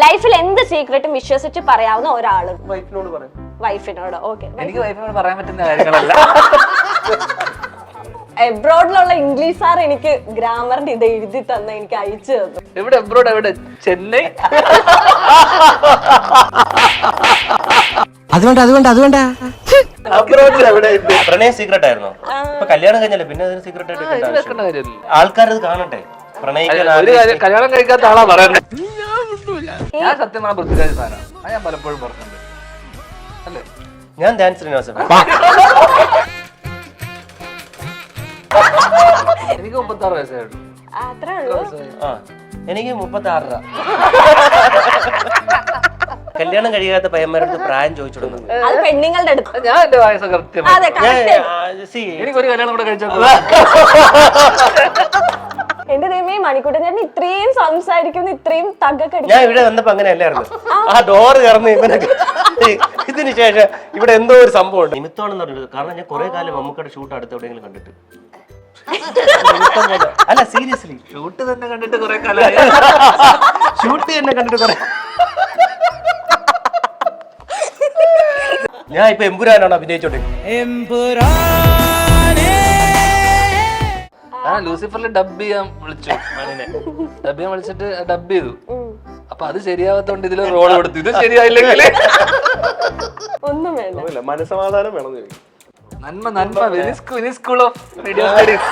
ലൈഫിൽ എന്ത് സീക്രട്ടും വിശ്വസിച്ച് പറയാവുന്ന ഒരാള് വൈഫിനോട് പറയും. വൈഫിനോട്. ഓക്കെ, എനിക്ക് വൈഫിനോട് പറയാൻ പറ്റുന്ന കാര്യങ്ങളല്ല. എബ്രോഡിലുള്ള ഇംഗ്ലീഷ് സാർ എനിക്ക് ഗ്രാമറിന്റെ ഇത് എഴുതി തന്ന എനിക്ക് അയച്ചു തന്നു. എവിടെ എബ്രോഡ്? എവിടെ? ചെന്നൈ? അതുകൊണ്ട് പ്രണയ സീക്രട്ട് ആയിരുന്നോ? ഇപ്പൊ കല്യാണം കഴിഞ്ഞല്ലേ പിന്നെ അതിന് സീക്രട്ട് ആയിട്ട് ആൾക്കാരത് കാണട്ടെ. കല്യാണം കഴിക്കാത്ത ആളാ പറയുന്നത്. ഞാൻ സത്യം പറഞ്ഞ പൃഥ്വിരാജ് സാധനമാണ്. ഞാൻ പലപ്പോഴും പറഞ്ഞിട്ടുണ്ട് അല്ലേ. ഞാൻ ധ്യാൻ ശ്രീനിവാസൻ. എനിക്ക് 36 വയസ്സായിരുന്നു. അത്രേ ഉള്ളൂ. ആ എനിക്ക് 36. കല്യാണം കഴിയാത്ത പയ്യന്മാരുടെ പ്രായം ചോദിച്ചിടുന്നത് അത് പെണ്ണുങ്ങളുടെ അടുത്ത്. ഞാൻ എന്റെ വയസ്സ് കൃത്യം. അതെ, എനിക്കൊരു കല്യാണം കൂടെ കഴിച്ചോ. എന്റെ ദൈവമേ, മണിക്കൂട്ടൻ ചേട്ടൻ ഇത്രയും സംസാരിക്കുന്നു, ഇത്രയും തഗ്ഗൊക്കെ. ഞാൻ ഇവിടെ വന്നപ്പോ അങ്ങനെ അല്ലായിരുന്നു. ആ ഡോറ് കയറുന്ന ഇവനൊക്കെ ഇതിന് ശേഷം ഇവിടെ എന്തോ ഒരു സംഭവം ഉണ്ട്. നിമിത്തമാണെന്ന് പറഞ്ഞത് കാരണം ഞാൻ കുറെ കാലം മമ്മൂക്കയുടെ ഷൂട്ട് അടുത്ത് എവിടെയെങ്കിലും കണ്ടിട്ട്. അല്ല സീരിയസ്ലി ഷൂട്ട് തന്നെ കണ്ടിട്ട് കുറെ കാലമായി. ഷൂട്ട് തന്നെ കണ്ടിട്ട് കുറെ. ഞാൻ ഇപ്പൊ എമ്പുരാനാണ് അഭിനയിച്ചോണ്ടിരിക്കുന്നത്. ലൂസിഫറിൽ ഡബ് ചെയ്യാൻ വിളിച്ചു. ഡബ് ചെയ്യാൻ വിളിച്ചിട്ട് ഡബ് ചെയ്തു. അപ്പൊ അത് ശരിയാവാത്തോണ്ട് ഇതില് റോൾ കൊടുത്തു. ഇത് ശരിയായില്ലെങ്കിൽ ഒന്നും വേണ്ട, മനസ്സമാധാനം വേണം. നന്മ സ്കൂൾ ഓഫ് മീഡിയ സ്റ്റഡീസ്.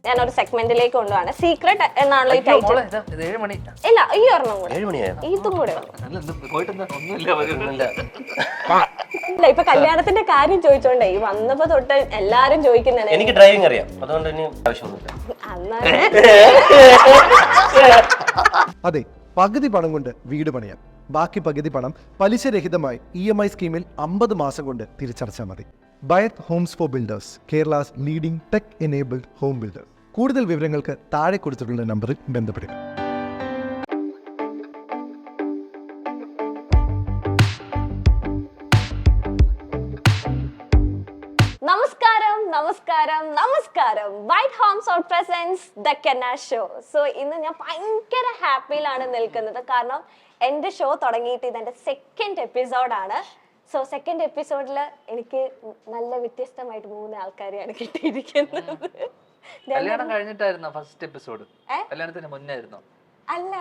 ഞാനൊരു സെഗ്മെന്റിലേക്ക് കൊണ്ടുപോവാണ്. സീക്രട്ട് എന്നാണല്ലോ ഈ ടൈറ്റിൽ. 7 മണി. ഇല്ല, ഈ ഒരെണ്ണം കൂടെ. 7 മണിയായോ? ഇതും കൂടെ. ഒന്നുമില്ല. ഇല്ല, ഇപ്പൊ കല്യാണത്തിന്റെ കാര്യം ചോദിച്ചോണ്ടേ ഈ വന്നപ്പോ തൊട്ട് എല്ലാരും ചോദിക്കുന്നേ. എനിക്ക് ഡ്രൈവിംഗ് അറിയാം, അതുകൊണ്ട് ഇനി ആവശ്യമൊന്നുമില്ല. അതെ, പകുതി പണം കൊണ്ട് വീട് പണിയാം, ബാക്കി പകുതി പണം പലിശരഹിതമായി EMI സ്കീമിൽ 50 മാസം കൊണ്ട് തിരിച്ചടച്ചാൽ മതി. White homes for builders, Kerala's leading tech enabled home builder. കൂടുതൽ വിവരങ്ങൾക്ക് താഴെ കൊടുത്തിട്ടുള്ള നമ്പറിൽ ബന്ധപ്പെടുക. നമസ്കാരം. White homes on presents the കെന്ന ഷോ. സോ ഇന്ന് ഞാൻ ഭയങ്കര ഹാപ്പിയിലാണ് നിൽക്കുന്നത്. കാരണം എന്റെ ഷോ തുടങ്ങിയിട്ട് ഇതെന്റെ 2nd എപ്പിസോഡാണ്. സോ 2nd എപ്പിസോഡിൽ എനിക്ക് നല്ല വ്യത്യസ്തമായിട്ട് 3 ആൾക്കാരെയാണ് കിട്ടിയിരിക്കുന്നത്. കല്യാണം കഴിഞ്ഞിട്ടായിരുന്നോ ഫസ്റ്റ് എപ്പിസോഡ്? കല്യാണത്തിന് മുന്നേ ആയിരുന്നോ? അല്ല,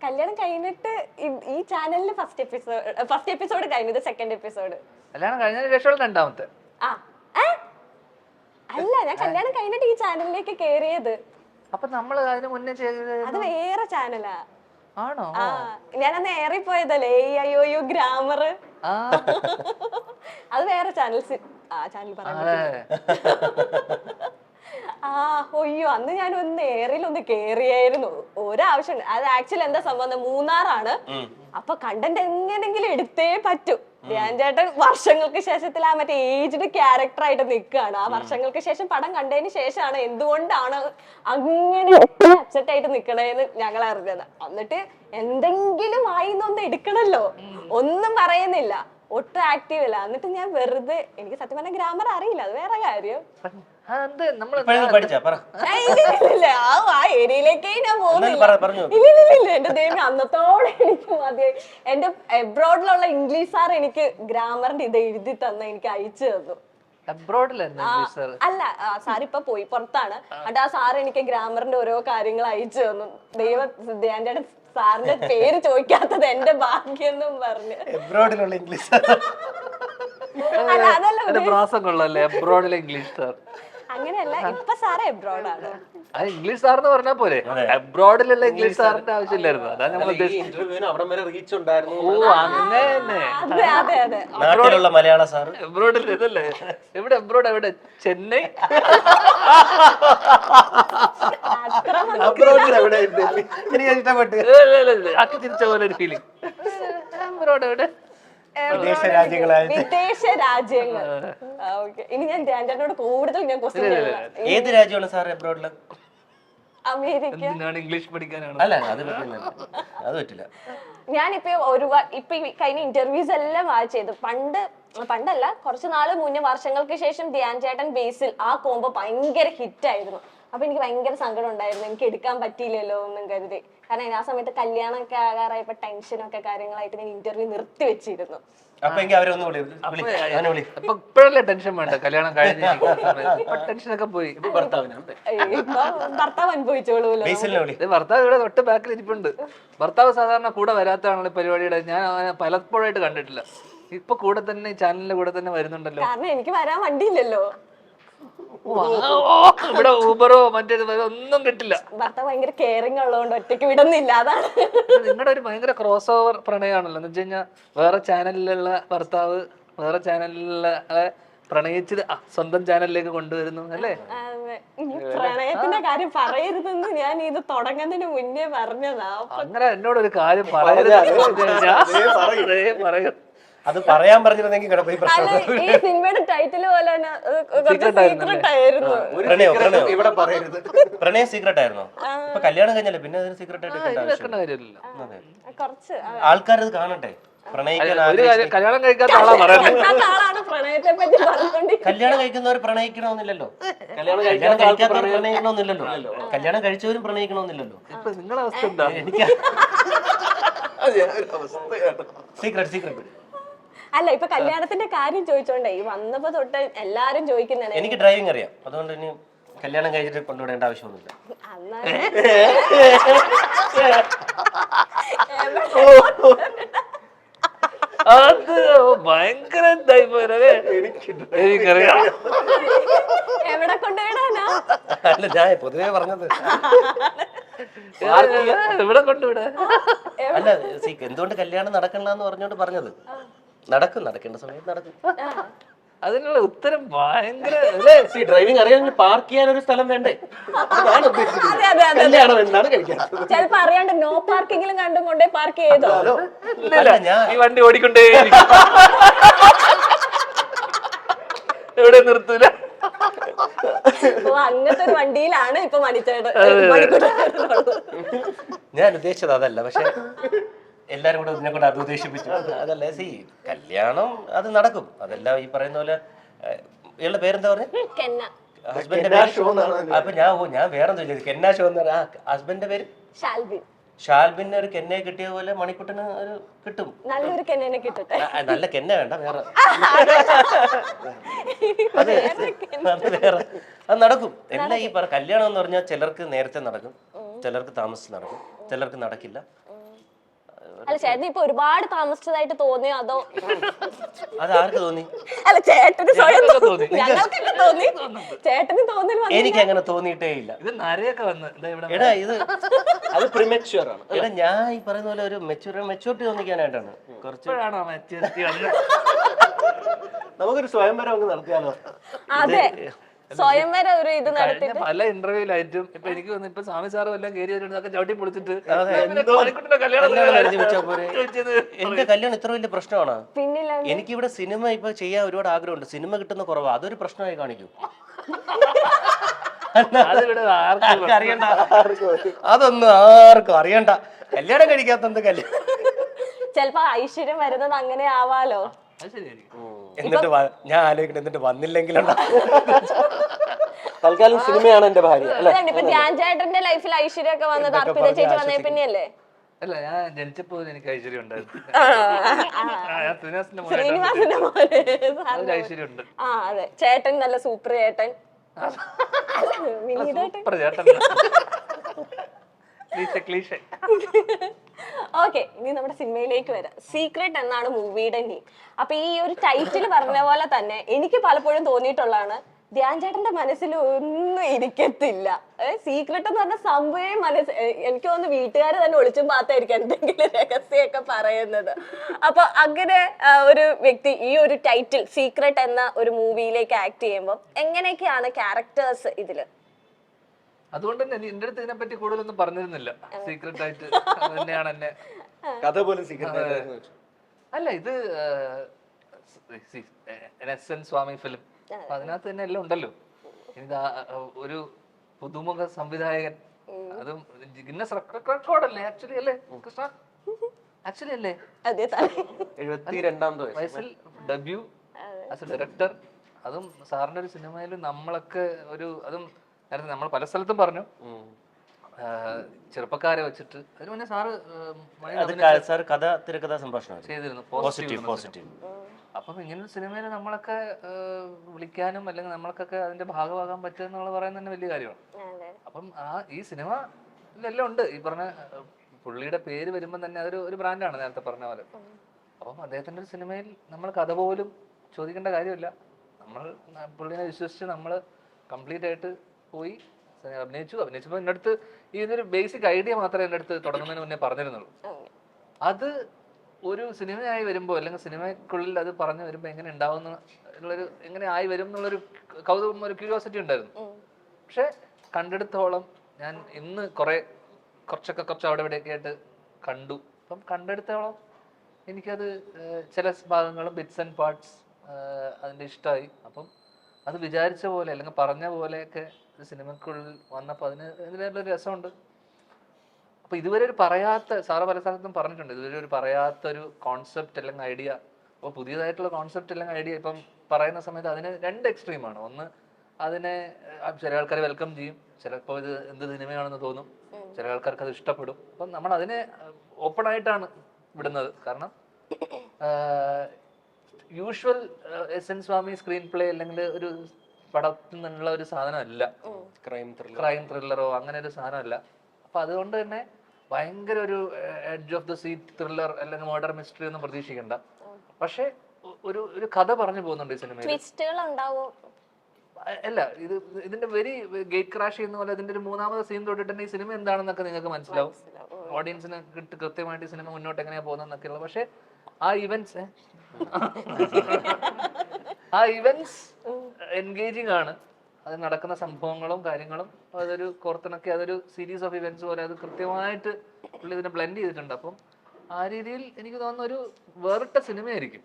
കല്യാണം കഴിഞ്ഞിട്ട് ഈ ചാനലിൽ ഫസ്റ്റ് എപ്പിസോഡ് കഴിഞ്ഞത് 2nd എപ്പിസോഡ്. കല്യാണം കഴിഞ്ഞതിന് ശേഷം 2ാമത്തെ. അല്ല, ഞാൻ കല്യാണം കഴിഞ്ഞിട്ട് ഈ ചാനലിലേക്ക് കേറിയത്. അപ്പൊ നമ്മള് അതിന് മുന്നേ ചെയ്തത് അത് വേറെ ചാനലാ. ആണോ? ഞാനന്ന് ഏറിപ്പോയതല്ലേ AIOU ഗ്രാമർ. അത് വേറെ ചാനൽ. ചാനൽ ഒയ്യോ, അന്ന് ഞാൻ ഏറിയിലൊന്ന് കേറിയായിരുന്നു. ഒരാവശ്യം. അത് ആക്ച്വലി എന്താ സംഭവം, മൂന്നാറാണ്. അപ്പൊ കണ്ടന്റ് എങ്ങനെങ്കിലും എടുത്തേ പറ്റൂ. ധ്യാൻ ചേട്ടൻ വർഷങ്ങൾക്ക് ശേഷത്തിൽ ആ മറ്റേ ഏജ്ഡ് ക്യാരക്ടർ ആയിട്ട് നിൽക്കുകയാണ്. ആ വർഷങ്ങൾക്ക് ശേഷം പടം കണ്ടതിന് ശേഷമാണ് എന്തുകൊണ്ടാണ് അങ്ങനെ അപ്സെറ്റ് ആയിട്ട് നിക്കണേന്ന് ഞങ്ങൾ അറിഞ്ഞത്. എന്നിട്ട് എന്തെങ്കിലും വായിന്നൊന്ന് എടുക്കണല്ലോ, ഒന്നും പറയുന്നില്ല, ഒട്ടും ആക്റ്റീവ് അല്ല. എന്നിട്ട് ഞാൻ വെറുതെ, എനിക്ക് സത്യം പറഞ്ഞ ഗ്രാമർ അറിയില്ല, അത് വേറെ കാര്യം. ആ ഏരിയയിലേക്കേ ഞാൻ പോകുന്നില്ല. ഇല്ല, എന്റെ ദൈവം അന്നത്തോടെ എനിക്ക് മതിയായി. എന്റെ എബ്രോഡിലുള്ള ഇംഗ്ലീഷ് സാർ എനിക്ക് ഗ്രാമറിന്റെ ഇത് എഴുതി തന്ന എനിക്ക് അയച്ചു തന്നു. അല്ല, സാർ ഇപ്പൊ പോയി പുറത്താണ്. എന്നിട്ട് ആ സാർ എനിക്ക് ഗ്രാമറിന്റെ ഓരോ കാര്യങ്ങൾ അയച്ചു തന്നു. ധ്യാൻ ചേട്ടൻ സാറിന്റെ പേര് ചോദിക്കാത്തത് എന്റെ ഭാഗ്യം എന്നും പറഞ്ഞു. എബ്രോഡിലുള്ള ഇംഗ്ലീഷ് അങ്ങനെയല്ല, ഇപ്പൊ സാറ് എബ്രോഡാണ്. ഇംഗ്ലീഷ് സാർ എന്ന് പറഞ്ഞാൽ പോലെ എബ്രോഡിലുള്ള ഇംഗ്ലീഷ് സാറിന്റെ ആവശ്യമില്ലായിരുന്നു. അതാ നമ്മൾ നാട്ടിലുള്ള മലയാള സാർ എബ്രോഡിൽ ഇതല്ലേ. എവിടെ എബ്രോഡ്? എവിടെ? ചെന്നൈ? എനിക്ക് ഇഷ്ടപ്പെട്ടു. ആക്കി തിരിച്ച പോലെ ഒരു ഫീലിംഗ്. എബ്രോഡ് എവിടെ? വിദേശ രാജ്യങ്ങൾ. ഇനി ഞാൻ ധ്യാൻ ചേട്ടനോട് കൂടുതൽ ഞാൻ ക്വസ്റ്റ്യൻ. ഏത് രാജ്യമാണ് സാർ എബ്രോഡില്? അമേരിക്ക. ഇംഗ്ലീഷ് പഠിക്കാനാണ്. അല്ല, അത് പറ്റില്ല. ഞാനിപ്പോ ഇപ്പൊ കഴിഞ്ഞ ഇന്റർവ്യൂസ് എല്ലാം വാച്ച് ചെയ്തു. പണ്ടല്ല, കുറച്ച് നാള് മുന്നേ, വർഷങ്ങൾക്ക് ശേഷം ധ്യാൻ ചേട്ടൻ ബേസിൽ ആ കോംബോ ഭയങ്കര ഹിറ്റ് ആയിരുന്നു. അപ്പൊ എനിക്ക് ഭയങ്കര സങ്കടം ഉണ്ടായിരുന്നു, എനിക്ക് എടുക്കാൻ പറ്റിയില്ലല്ലോ എന്നും കരുതി. കാരണം ആ സമയത്ത് കല്യാണമൊക്കെ ആകാറായപ്പോ ടെൻഷനൊക്കെ കാര്യങ്ങളായിട്ട് ഞാൻ ഇന്റർവ്യൂ നിർത്തി വെച്ചിരുന്നു. അപ്പൊ എങ്കിൽ അവരെ ഒന്ന് വിളി. അപ്പൊ ഇപ്പോഴല്ലേ ടെൻഷൻ വേണ്ട, കല്യാണം കഴിഞ്ഞ ടെൻഷനൊക്കെ പോയി. ഇപ്പൊ ഭർത്താവ് അനുഭവിച്ചോളൂല്ലോ. ഭർത്താവ് ഇവിടെ തൊട്ട് ബാക്കിൽ ഇരിപ്പുണ്ട്. ഭർത്താവ് സാധാരണ കൂടെ വരാത്തതാണല്ലോ പരിപാടിയുടെ, ഞാൻ അവനെ പലപ്പോഴായിട്ട് കണ്ടിട്ടില്ല. ഇപ്പൊ കൂടെ തന്നെ ഈ ചാനലിന്റെ കൂടെ തന്നെ വരുന്നുണ്ടല്ലോ. കാരണം എനിക്ക് വരാൻ വണ്ടിയില്ലല്ലോ. ഇവിടെ ഊബറോ മറ്റേത് ഒന്നും കിട്ടില്ല. ഭർത്താവ് ഭയങ്കര കെയറിങ് ഉള്ളതുകൊണ്ട് ഒറ്റയ്ക്ക് വിടുന്നില്ല, അതാണ്. നിങ്ങളുടെ ഒരു ഭയങ്കര ക്രോസ് ഓവർ പ്രണയമാണല്ലോ. എന്ന് വെച്ച് കഴിഞ്ഞാൽ വേറെ ചാനലിലുള്ള ഭർത്താവ് വേറെ ചാനലിലുള്ള പ്രണയിച്ചത് സ്വന്തം ചാനലിലേക്ക് കൊണ്ടുവരുന്നു അല്ലേ? ഇനി പ്രണയത്തിന്റെ കാര്യം പറയരുതെന്ന് ഞാൻ ഇത് തുടങ്ങുന്നതിന് മുന്നേ പറഞ്ഞതാ. അങ്ങനെ എന്നോടൊരു കാര്യം പറയരുത്. പറയൂ. അത് പറയാൻ പറഞ്ഞിരുന്നെങ്കിൽ ഈ സിനിമയുടെ ടൈറ്റിൽ പോലെ തന്നെ സീക്രട്ട് ആയിരുന്നു. പ്രണയം സീക്രട്ട് ആയിരുന്നോ? ഇപ്പൊ കല്യാണം കഴിഞ്ഞല്ലേ, പിന്നെ അതിന് സീക്രട്ട് ആയിട്ട് കുറച്ച് ആൾക്കാരത് കാണട്ടെ. കല്യാണം കഴിക്കാത്ത ആളാ പറയുന്നത്. പ്രണയത്തെ പറ്റി പറഞ്ഞോണ്ടി. കല്യാണം കഴിക്കുന്നവർ പ്രണയിക്കണമെന്നില്ലല്ലോ, കല്യാണം കഴിക്കാത്തവർ പ്രണയിക്കണമെന്നില്ലല്ലോ, കല്യാണം കഴിച്ചവരും പ്രണയിക്കണമെന്നില്ലല്ലോ. ഇപ്പൊ നിങ്ങളുടെ അവസ്ഥ എന്താ? എനിക്ക് സീക്രട്ട് അല്ല, ഇപ്പൊ കല്യാണത്തിന്റെ കാര്യം ചോദിച്ചോണ്ടേ വന്നപ്പോ തൊട്ട് എല്ലാരും ചോദിക്കുന്നതാണ്. എനിക്ക് ഡ്രൈവിംഗ് അറിയാം, അതുകൊണ്ട് ഇനി കല്യാണം കഴിച്ചിട്ട് കൊണ്ടുവിടേണ്ട ആവശ്യമൊന്നുമില്ല. അത് ഭയങ്കര എനിക്കറിയാം. എവിടെ കൊണ്ടുവിടാനാ? അല്ല, ഞാൻ പൊതുവേ പറഞ്ഞത്. ഇവിടെ കൊണ്ടുവിടാ. അല്ല, എന്തുകൊണ്ട് കല്യാണം നടക്കണ്ടെന്ന് പറഞ്ഞോണ്ട് പറഞ്ഞത്. നടക്കേണ്ട സമയത്ത് നടക്കും. അതിനുള്ള ഉത്തരം ഭയങ്കര. ഡ്രൈവിംഗ് അറിയാമെങ്കിൽ പാർക്ക് ചെയ്യാൻ ഒരു സ്ഥലം വേണ്ടേ? ചിലപ്പോ അറിയാണ്ട് നോ പാർക്കിങ്ങിലും കണ്ടും കൊണ്ടേ പാർക്ക് ചെയ്തോ? ഈ വണ്ടി ഓടിക്കൊണ്ടേ എവിടെ നിർത്തൂല. അങ്ങനത്തെ ഒരു വണ്ടിയിലാണ് ഇപ്പൊ ഞാൻ ഉദ്ദേശിച്ചത് അതല്ല, പക്ഷെ എല്ലാരും കൂടെ ഇതിനെ കൊണ്ട് അത് ഉദ്ദേശിപ്പിച്ചു. അതല്ല, കല്യാണം അത് നടക്കും. അതെല്ലാം ഈ പറയുന്ന പോലെ. ഇയാളുടെ പേരെന്താ പറഞ്ഞ? ഹസ്ബൻഡിന്റെ പേര്? അപ്പൊ ഞാൻ വേറെന്താ ചോദിച്ചത്? കെന്ന ഷോ എന്ന് പറഞ്ഞ ഹസ്ബൻഡിന്റെ പേര് ഷാൽബിന് ഒരു കെന്നെ കിട്ടിയ പോലെ മണിക്കുട്ടന് ഒരു കിട്ടും. നല്ലൊരു കെന്നെ കിട്ടട്ടെ. നല്ല കെന്ന വേണ്ട, വേറെ അത് നടക്കും. എല്ലാം ഈ കല്യാണം എന്ന് പറഞ്ഞാൽ ചിലർക്ക് നേരത്തെ നടക്കും, ചിലർക്ക് താമസിച്ച് നടക്കും, ചിലർക്ക് നടക്കില്ല. അല്ല, ചേട്ടന് ഇപ്പൊ ഒരുപാട് താമസിച്ചതായിട്ട് തോന്നിയോ അതോ? അത് ആർക്ക് തോന്നി? അല്ല, ചേട്ടന് സ്വയം തോന്നി, ഞങ്ങൾക്കൊക്കെ തോന്നി. ചേട്ടന് തോന്നി. എനിക്ക് അങ്ങനെ തോന്നിയിട്ടേ ഇല്ല. ഇത് നരയൊക്കെ വന്ന് എടാ, അത് പ്രിമച്യൂർ ആണ്. എടാ, ഞാൻ ഈ പറയുന്ന പോലെ ഒരു മെച്ചൂരിറ്റി തോന്നിക്കാനായിട്ടാണ്. കുറച്ചാണോ മെച്ചൂരിറ്റി വന്ന്? നമുക്കൊരു സ്വയംവരം അങ്ങ് നടത്തിയാലോ? അതെ, സ്വയംവരം ഒരു ഇത് നടത്തിയിട്ട് പല ഇന്റർവ്യൂലായിട്ടും ഇപ്പൊ എനിക്ക് വന്ന് ഇപ്പൊ സ്വാമി സാറും എല്ലാം കയറി വരുന്നതൊക്കെ ചവിട്ടി പൊളിച്ചിട്ട് എന്റെ കല്യാണം ഇത്ര വലിയ പ്രശ്നമാണോ? പിന്നില്ല. എനിക്കിവിടെ സിനിമ ഇപ്പൊ ചെയ്യാൻ ഒരുപാട് ആഗ്രഹമുണ്ട്. സിനിമ കിട്ടുന്ന കുറവാ, അതൊരു പ്രശ്നമായി കാണിക്കും. അറിയണ്ട, അതൊന്നും ആർക്കും അറിയണ്ട. കല്യാണം കഴിക്കാത്ത കല്യാണം. ചെലപ്പോ ഐശ്വര്യം വരുന്നത് അങ്ങനെ ആവാലോ. എന്നിട്ട് ഞാൻ ആലോചിക്കണം, എന്നിട്ട് വന്നില്ലെങ്കിലുണ്ടോ? തൽക്കാലം സിനിമയാണ് എന്റെ ഭാര്യ. ഇപ്പൊ ധ്യാൻ ചേട്ടന്റെ ലൈഫിൽ ഐശ്വര്യം ഒക്കെ വന്നത് അർപ്പിത ചേച്ചി വന്നേ പിന്നെയല്ലേ? അല്ല, ഞാൻ ജനിച്ചപ്പോ എനിക്ക് ഐശ്വര്യം ഉണ്ടായിരുന്നു. ശ്രീനിവാസന്റെ മോനെ ഐശ്വര്യം ഉണ്ട്. ആ, അതെ, ചേട്ടൻ നല്ല സൂപ്പർ ചേട്ടൻ. ഓക്കെ, ഇനി നമ്മുടെ സിനിമയിലേക്ക് വരാം. സീക്രട്ട് എന്നാണ് മൂവിയുടെ നെയിം. അപ്പൊ ഈ ഒരു ടൈറ്റിൽ പറഞ്ഞ പോലെ തന്നെ എനിക്ക് പലപ്പോഴും തോന്നിയിട്ടുള്ളതാണ്, ധ്യാൻ ചേട്ടന്റെ മനസ്സിൽ ഒന്നും ഇരിക്കത്തില്ല. സീക്രട്ട് എന്ന് പറഞ്ഞ സംഭവേ എനിക്ക് തോന്നുന്നു വീട്ടുകാർ തന്നെ ഒളിച്ചും പാത്തായിരിക്കും എന്തെങ്കിലും രഹസ്യമൊക്കെ പറയുന്നത്. അപ്പൊ അങ്ങനെ ഒരു വ്യക്തി ഈ ഒരു ടൈറ്റിൽ സീക്രട്ട് എന്ന ഒരു മൂവിയിലേക്ക് ആക്ട് ചെയ്യുമ്പോൾ എങ്ങനെയൊക്കെയാണ് ക്യാരക്ടേഴ്സ് ഇതില്? അതുകൊണ്ട് തന്നെ എന്റെ അടുത്ത് ഇതിനെ പറ്റി കൂടുതലൊന്നും പറഞ്ഞിരുന്നില്ല. സീക്രട്ട് ആയിട്ട് തന്നെയാണ് എന്നെ കഥ പോലും സീക്രട്ട്. അല്ല, ഇത് സ്വാമി ഫിലിം, അതിനകത്ത് തന്നെ എല്ലാം ഉണ്ടല്ലോ. ഇത് ഒരു പുതുമുഖ സംവിധായകൻ, അതും ഗിന്നസ് റെക്കോർഡല്ലേ ആക്ച്വലി, അല്ലേ കൃഷ്ണ? ആക്ച്വലി അല്ലേ? 72ാമത്തെ വയസ്സിൽ ഡെബ്യൂ ആസ് എ ഡയറക്ടർ. അതും സാറിന്റെ ഒരു സിനിമയിൽ നമ്മളൊക്കെ അതും നേരത്തെ നമ്മൾ പല സ്ഥലത്തും പറഞ്ഞു ചെറുപ്പക്കാരെ വെച്ചിട്ട് അതിന് മുന്നേ സാറ് സാർ കഥ തിരക്കഥാ സംഭാഷണം ചെയ്തിരുന്നു പോസിറ്റീവ്. അപ്പം ഇങ്ങനൊരു സിനിമയിൽ നമ്മളൊക്കെ വിളിക്കാനും അല്ലെങ്കിൽ നമ്മൾക്കൊക്കെ അതിന്റെ ഭാഗമാകാൻ പറ്റുക എന്നുള്ളത് പറയുന്നത് തന്നെ വലിയ കാര്യമാണ്. അപ്പം ഈ സിനിമ ഇതെല്ലാം ഉണ്ട്. ഈ പറഞ്ഞ പുള്ളിയുടെ പേര് വരുമ്പോൾ തന്നെ അതൊരു ബ്രാൻഡാണ് നേരത്തെ പറഞ്ഞ പോലെ. അപ്പം അദ്ദേഹത്തിന്റെ ഒരു സിനിമയിൽ നമ്മൾ കഥ പോലും ചോദിക്കേണ്ട കാര്യമില്ല. നമ്മൾ പുള്ളിനെ വിശ്വസിച്ച് നമ്മൾ കംപ്ലീറ്റ് ആയിട്ട് പോയി അഭിനയിച്ചപ്പോൾ എൻ്റെ അടുത്ത് ഇതൊരു ബേസിക് ഐഡിയ മാത്രമേ എൻ്റെ അടുത്ത് തുടങ്ങുന്നതിന് മുന്നേ പറഞ്ഞിരുന്നുള്ളൂ. അത് ഒരു സിനിമയായി വരുമ്പോൾ അല്ലെങ്കിൽ സിനിമയ്ക്കുള്ളിൽ അത് പറഞ്ഞു വരുമ്പോൾ എങ്ങനെ ഉണ്ടാവും എന്നുള്ളൊരു എങ്ങനെ ആയി വരും എന്നുള്ളൊരു കൗതുകം, ഒരു ക്യൂരിയോസിറ്റി ഉണ്ടായിരുന്നു. പക്ഷെ കണ്ടെടുത്തോളം ഞാൻ ഇന്ന് കുറച്ച് അവിടെ ഇവിടെയൊക്കെ ആയിട്ട് കണ്ടു. അപ്പം കണ്ടെടുത്തോളം എനിക്കത് ചില ഭാഗങ്ങളും ബിറ്റ്സ് ആൻഡ് പാർട്സ് അതിൻ്റെ ഇഷ്ടമായി. അപ്പം അത് വിചാരിച്ച പോലെ അല്ലെങ്കിൽ പറഞ്ഞ പോലെയൊക്കെ സിനിമയ്ക്കുള്ളിൽ വന്നപ്പോൾ അതിനൊരു രസമുണ്ട്. അപ്പൊ ഇതുവരെ ഒരു പറയാത്ത, സാറ് പല സ്ഥലത്തും പറഞ്ഞിട്ടുണ്ട്, ഇതുവരെ ഒരു പറയാത്തൊരു കോൺസെപ്റ്റ് അല്ലെങ്കിൽ ഐഡിയ. അപ്പോൾ പുതിയതായിട്ടുള്ള കോൺസെപ്റ്റ് അല്ലെങ്കിൽ ഐഡിയ ഇപ്പം പറയുന്ന സമയത്ത് അതിന് രണ്ട് എക്സ്ട്രീമാണ്. ഒന്ന്, അതിനെ ചില ആൾക്കാർ വെൽക്കം ചെയ്യും, ചിലപ്പോൾ ഇത് എന്ത് സിനിമയാണെന്ന് തോന്നും, ചില ആൾക്കാർക്ക് അത് ഇഷ്ടപ്പെടും. അപ്പം നമ്മൾ അതിനെ ഓപ്പൺ ആയിട്ടാണ് വിടുന്നത്. കാരണം യൂഷ്വൽ എസ് എൻ സ്വാമി സ്ക്രീൻ പ്ലേ അല്ലെങ്കിൽ ഒരു പടത്തിൽ നിന്നുള്ള ഒരു സാധനമല്ല, ക്രൈം ത്രില്ലറോ അങ്ങനെ ഒരു സാധനമല്ല. അപ്പൊ അതുകൊണ്ട് തന്നെ ഭയങ്കര ഒരു edge of the seat thriller അല്ലെങ്കിൽ മർഡർ മിസ്റ്ററി ഒന്നും പ്രതീക്ഷിക്കണ്ട. പക്ഷെ ഒരു കഥ പറഞ്ഞു പോകുന്നുണ്ട് ഈ സിനിമയിൽ. അല്ല, ഇതിന്റെ വെരി ഗേറ്റ് ക്രാഷ് ചെയ്യുന്ന പോലെ ഇതിന്റെ ഒരു മൂന്നാമത്തെ സീൻ തൊട്ടിട്ട് തന്നെ ഈ സിനിമ എന്താണെന്നൊക്കെ നിങ്ങൾക്ക് മനസ്സിലാവും. ഓഡിയൻസിന് കൃത്യമായിട്ട് ഈ സിനിമ മുന്നോട്ട് എങ്ങനെയാ പോകുന്നതെന്നൊക്കെയുള്ള. പക്ഷെ ആ ഇവന്റ്സ് എൻഗേജിങ് ആണ്. അത് നടക്കുന്ന സംഭവങ്ങളും കാര്യങ്ങളും അതൊരു കോർത്തിണക്കി അതൊരു സീരീസ് ഓഫ് ഇവന്റ്സ് പോലെ അത് കൃത്യമായിട്ട് പുള്ളി ഇതിനെ ബ്ലെൻഡ് ചെയ്തിട്ടുണ്ട്. അപ്പം ആ രീതിയിൽ എനിക്ക് തോന്നുന്ന ഒരു വേറിട്ട സിനിമയായിരിക്കും.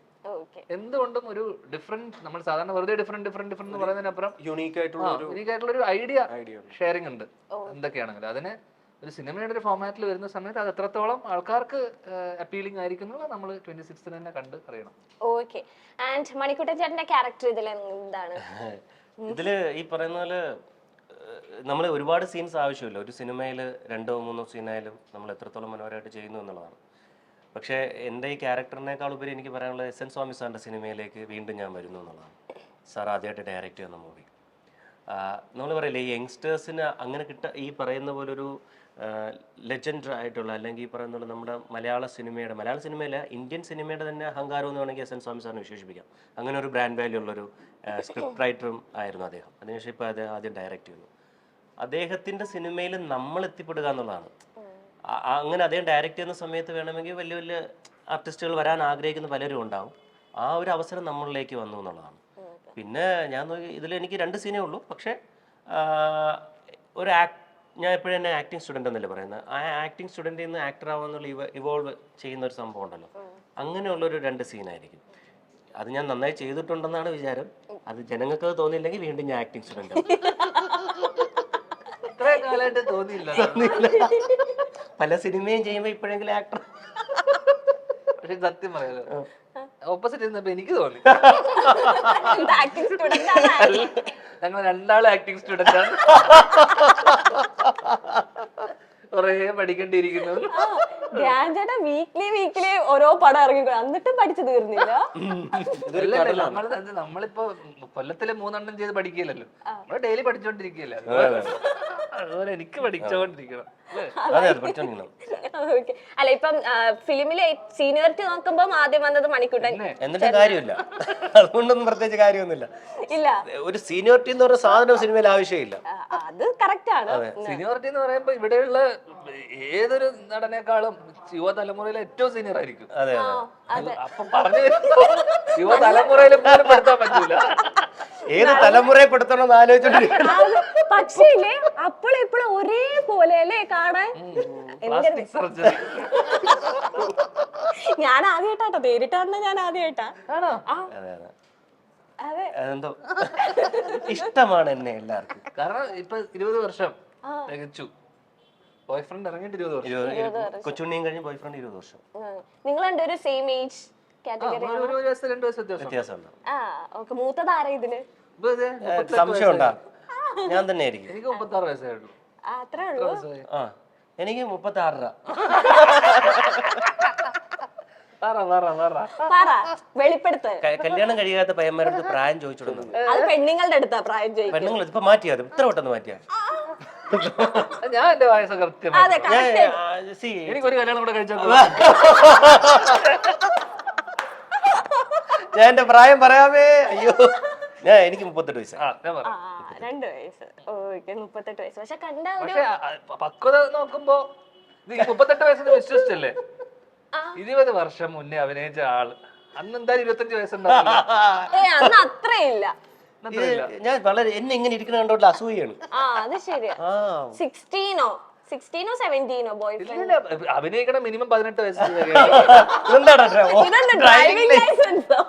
എന്തുകൊണ്ടും ഒരു ഡിഫറെന്റ്, നമ്മൾ സാധാരണ വെറുതെ ഡിഫറെന്റ് എന്ന് പറയുന്നതിനപ്പുറം യുണീക്ക് ആയിട്ടുള്ള ഒരു ഐഡിയ ഷെയറിംഗ് ഉണ്ട്. എന്തൊക്കെയാണെങ്കിലും അതിനെ ഒരു സിനിമയുടെ ഒരു ഫോർമാറ്റിൽ വരുന്ന സമയത്ത് അത് എത്രത്തോളം ആൾക്കാർക്ക് അപ്പീലിംഗ് ആയിരിക്കും നമ്മൾ 26 തന്നെ കണ്ട് അറിയണം. ഓക്കെ. ആൻഡ് മണിക്കുട്ടൻ ചേട്ടന്റെ ക്യാരക്ടർ ഇതിൽ എന്താണ്? ഇതില് ഈ പറയുന്ന പോലെ നമ്മൾ ഒരുപാട് സീൻസ് ആവശ്യമില്ല. ഒരു സിനിമയിൽ 2-3 സീനായാലും നമ്മൾ എത്രത്തോളം മനോഹരമായിട്ട് ചെയ്യുന്നു എന്നുള്ളതാണ്. പക്ഷേ എൻ്റെ ഈ ക്യാരക്ടറിനേക്കാൾ ഉപരി എനിക്ക് പറയാനുള്ളത് എസ് എൻ സ്വാമി സാറിൻ്റെ സിനിമയിലേക്ക് വീണ്ടും ഞാൻ വരുന്നു എന്നുള്ളതാണ്. സാർ ആദ്യമായിട്ട് ഡയറക്റ്റ് ചെയ്യുന്ന മൂവി. നമ്മൾ പറയില്ലേ, ഈ യങ്സ്റ്റേഴ്സിന് അങ്ങനെ ഈ പറയുന്ന പോലൊരു ലെജൻഡ് ആയിട്ടുള്ള അല്ലെങ്കിൽ ഈ പറയുന്ന പോലെ നമ്മുടെ മലയാള സിനിമയിലെ ഇന്ത്യൻ സിനിമയുടെ തന്നെ അഹങ്കാരം എന്ന് വേണമെങ്കിൽ എസ് എൻ സ്വാമി സാറിനെ വിശേഷിപ്പിക്കാം. അങ്ങനെ ഒരു ബ്രാൻഡ് വാല്യൂ ഉള്ളൊരു സ്ക്രിപ്റ്റ് റൈറ്ററും ആയിരുന്നു അദ്ദേഹം. അതിനുശേഷം ഇപ്പോൾ അത് ആദ്യം ഡയറക്റ്റ് ചെയ്യുന്നു. അദ്ദേഹത്തിൻ്റെ സിനിമയിൽ നമ്മൾ എത്തിപ്പെടുക എന്നുള്ളതാണ്. അങ്ങനെ അദ്ദേഹം ഡയറക്റ്റ് ചെയ്യുന്ന സമയത്ത് വേണമെങ്കിൽ വലിയ വലിയ ആർട്ടിസ്റ്റുകൾ വരാൻ ആഗ്രഹിക്കുന്ന പലരും ഉണ്ടാവും. ആ ഒരു അവസരം നമ്മളിലേക്ക് വന്നു എന്നുള്ളതാണ്. പിന്നെ ഞാൻ നോക്കി ഇതിൽ എനിക്ക് 2 സീനേ ഉള്ളൂ. പക്ഷേ ഞാൻ എപ്പോഴും തന്നെ ആക്ടിങ് സ്റ്റുഡൻ്റ് എന്നല്ലേ പറയുന്നത്. ആ ആക്ടിങ് സ്റ്റുഡൻറ്റിൽ നിന്ന് ആക്ടർ ആവാന്നുള്ള ഇവോൾവ് ചെയ്യുന്ന ഒരു സംഭവം ഉണ്ടല്ലോ, അങ്ങനെയുള്ളൊരു 2 സീനായിരിക്കും. അത് ഞാൻ നന്നായി ചെയ്തിട്ടുണ്ടെന്നാണ് വിചാരം. അത് ജനങ്ങൾക്ക് തോന്നിയില്ലെങ്കിൽ വീണ്ടും ഞാൻ ആക്ടിങ് സ്റ്റുഡൻ്റ് ആവും. തോന്നിയില്ല. പല സിനിമയും ചെയ്യുമ്പോൾ ഇപ്പോഴെങ്കിലും ആക്ടർ. പക്ഷെ സത്യം പറയാലോ, ഓപ്പോസിറ്റ് ഇരുന്നപ്പോ എനിക്ക് തോന്നി ഞങ്ങൾ 2 ആളും ആക്ടിങ് സ്റ്റുഡന്റ് ആണ്. കുറേ പഠിക്കേണ്ടിയിരിക്കുന്നു. വീക്ക്ലി ഓരോ പടം ഇറങ്ങി എന്നിട്ടും പഠിച്ചു തീർന്നില്ല. നമ്മളിപ്പോ കൊല്ലത്തിലെ 3 എണ്ണം ചെയ്ത് പഠിക്കില്ലല്ലോ, നമ്മള് ഡെയിലി പഠിച്ചോണ്ടിരിക്കുകയല്ലേ. അതുപോലെ എനിക്ക് പഠിച്ചോണ്ടിരിക്കണം. അല്ല, ഇപ്പം ഫിലിമിലെ സീനിയോറിറ്റി നോക്കുമ്പോ ആദ്യം വന്നത് മണിക്കുട്ടൻ. എന്നിട്ട് കാര്യമില്ല, അതുകൊണ്ടൊന്നും പ്രത്യേകിച്ച് കാര്യമൊന്നുമില്ല. ഇല്ല, ഒരു സീനിയോറിറ്റി എന്ന് പറയുന്ന സാധനം സിനിമയിൽ ആവശ്യമില്ല. അത് കറക്റ്റ് ആണ്. സീനിയോറിറ്റി എന്ന് പറയുമ്പോ ഇവിടെയുള്ള ഏതൊരു നടനേക്കാളും യുവതലമുറയിലെ ഏറ്റവും സീനിയർ ആയിരിക്കും. അപ്പൊ പറഞ്ഞു യുവതലമുറയിൽ പോലും പെടുത്താൻ പറ്റൂല. ഏത് തലമുറയെ പെടുത്തണമെന്ന് ആലോചിച്ചോണ്ടിരിക്കും. പക്ഷേ ഇല്ലേ, അപ്പോഴും ഇപ്പോഴും ഒരേപോലെ അല്ലേ കാണാൻ. ഞാൻ ആദ്യമായിട്ടാട്ടോ നേരിട്ടാണ്, ഞാൻ ആദ്യമായിട്ടാ. അതെന്തോ ഇഷ്ടമാണ് എന്നെ എല്ലാവർക്കും. കാരണം ഇപ്പൊ 20 വർഷം തികച്ചു. ബോയ് ഫ്രണ്ട് ഇറങ്ങിയിട്ട് 20 വർഷം. കൊച്ചുണ്ണിയും കഴിഞ്ഞ് ബോയ് ഫ്രണ്ട് 20 വർഷം. നിങ്ങൾ രണ്ടുപേരും സെയിം ഏജ് കാറ്റഗറി? 1 വയസ്സ് 2 വയസ്സ് വ്യത്യാസമുണ്ട്. മൂത്തത് ആരാ ഇതില്? സംശയം ഉണ്ടാ? ഞാൻ തന്നെ ആയിരിക്കും. എനിക്ക് 36 വയസ്സായിട്ടുള്ളൂ. അത്രേ ഉള്ളൂ. ആ എനിക്ക് 36. പറ, വെളിപ്പെടുത്ത്. കല്യാണം കഴിയാത്ത പയ്യന്മാരുടെ പ്രായം ചോദിച്ചിടുന്നത്. അത് പെണ്ണുങ്ങളുടെ അടുത്താ പ്രായം ചോദിക്കും. പെണ്ണുങ്ങൾ ഇപ്പൊ മാറ്റിയത് ഇത്ര പെട്ടെന്ന് മാറ്റിയാ. ഞാൻ എന്റെ വയസ്സ് കൃത്യം. അതെ, correct. എനിക്കൊരു കല്യാണം കൂടെ കഴിച്ചാൽ ഞാൻ എന്റെ പ്രായം പറയാമേ. അയ്യോ, എനിക്ക് 38 വയസ്സ്. 2 വയസ്സ്. ഓക്കെ, 38 വയസ്സ്. പക്ഷെ കണ്ട ഒരു പക്ഷെ പക്വത നോക്കുമ്പോ 38 വയസ്സിന് വിശ്വസിച്ചല്ലേ? 20 വർഷം മുന്നേ അഭിനയിച്ച ആള് അന്ന് എന്തായാലും 25 വയസ്സുണ്ടാവില്ല. അന്ന് അത്രയില്ല. ഞാൻ വളരെ എന്നെ ഇങ്ങനെ ഇരിക്കുന്ന കണ്ടോട്ട് അസൂയാണ്. അത് ശരിയാ. 16 16 17 ബോയ് ഫ്രണ്ട്. അഭിനയിക്കണം മിനിമം 18 വയസ്സ്. ഡ്രൈവിംഗ് ലൈസൻസോ?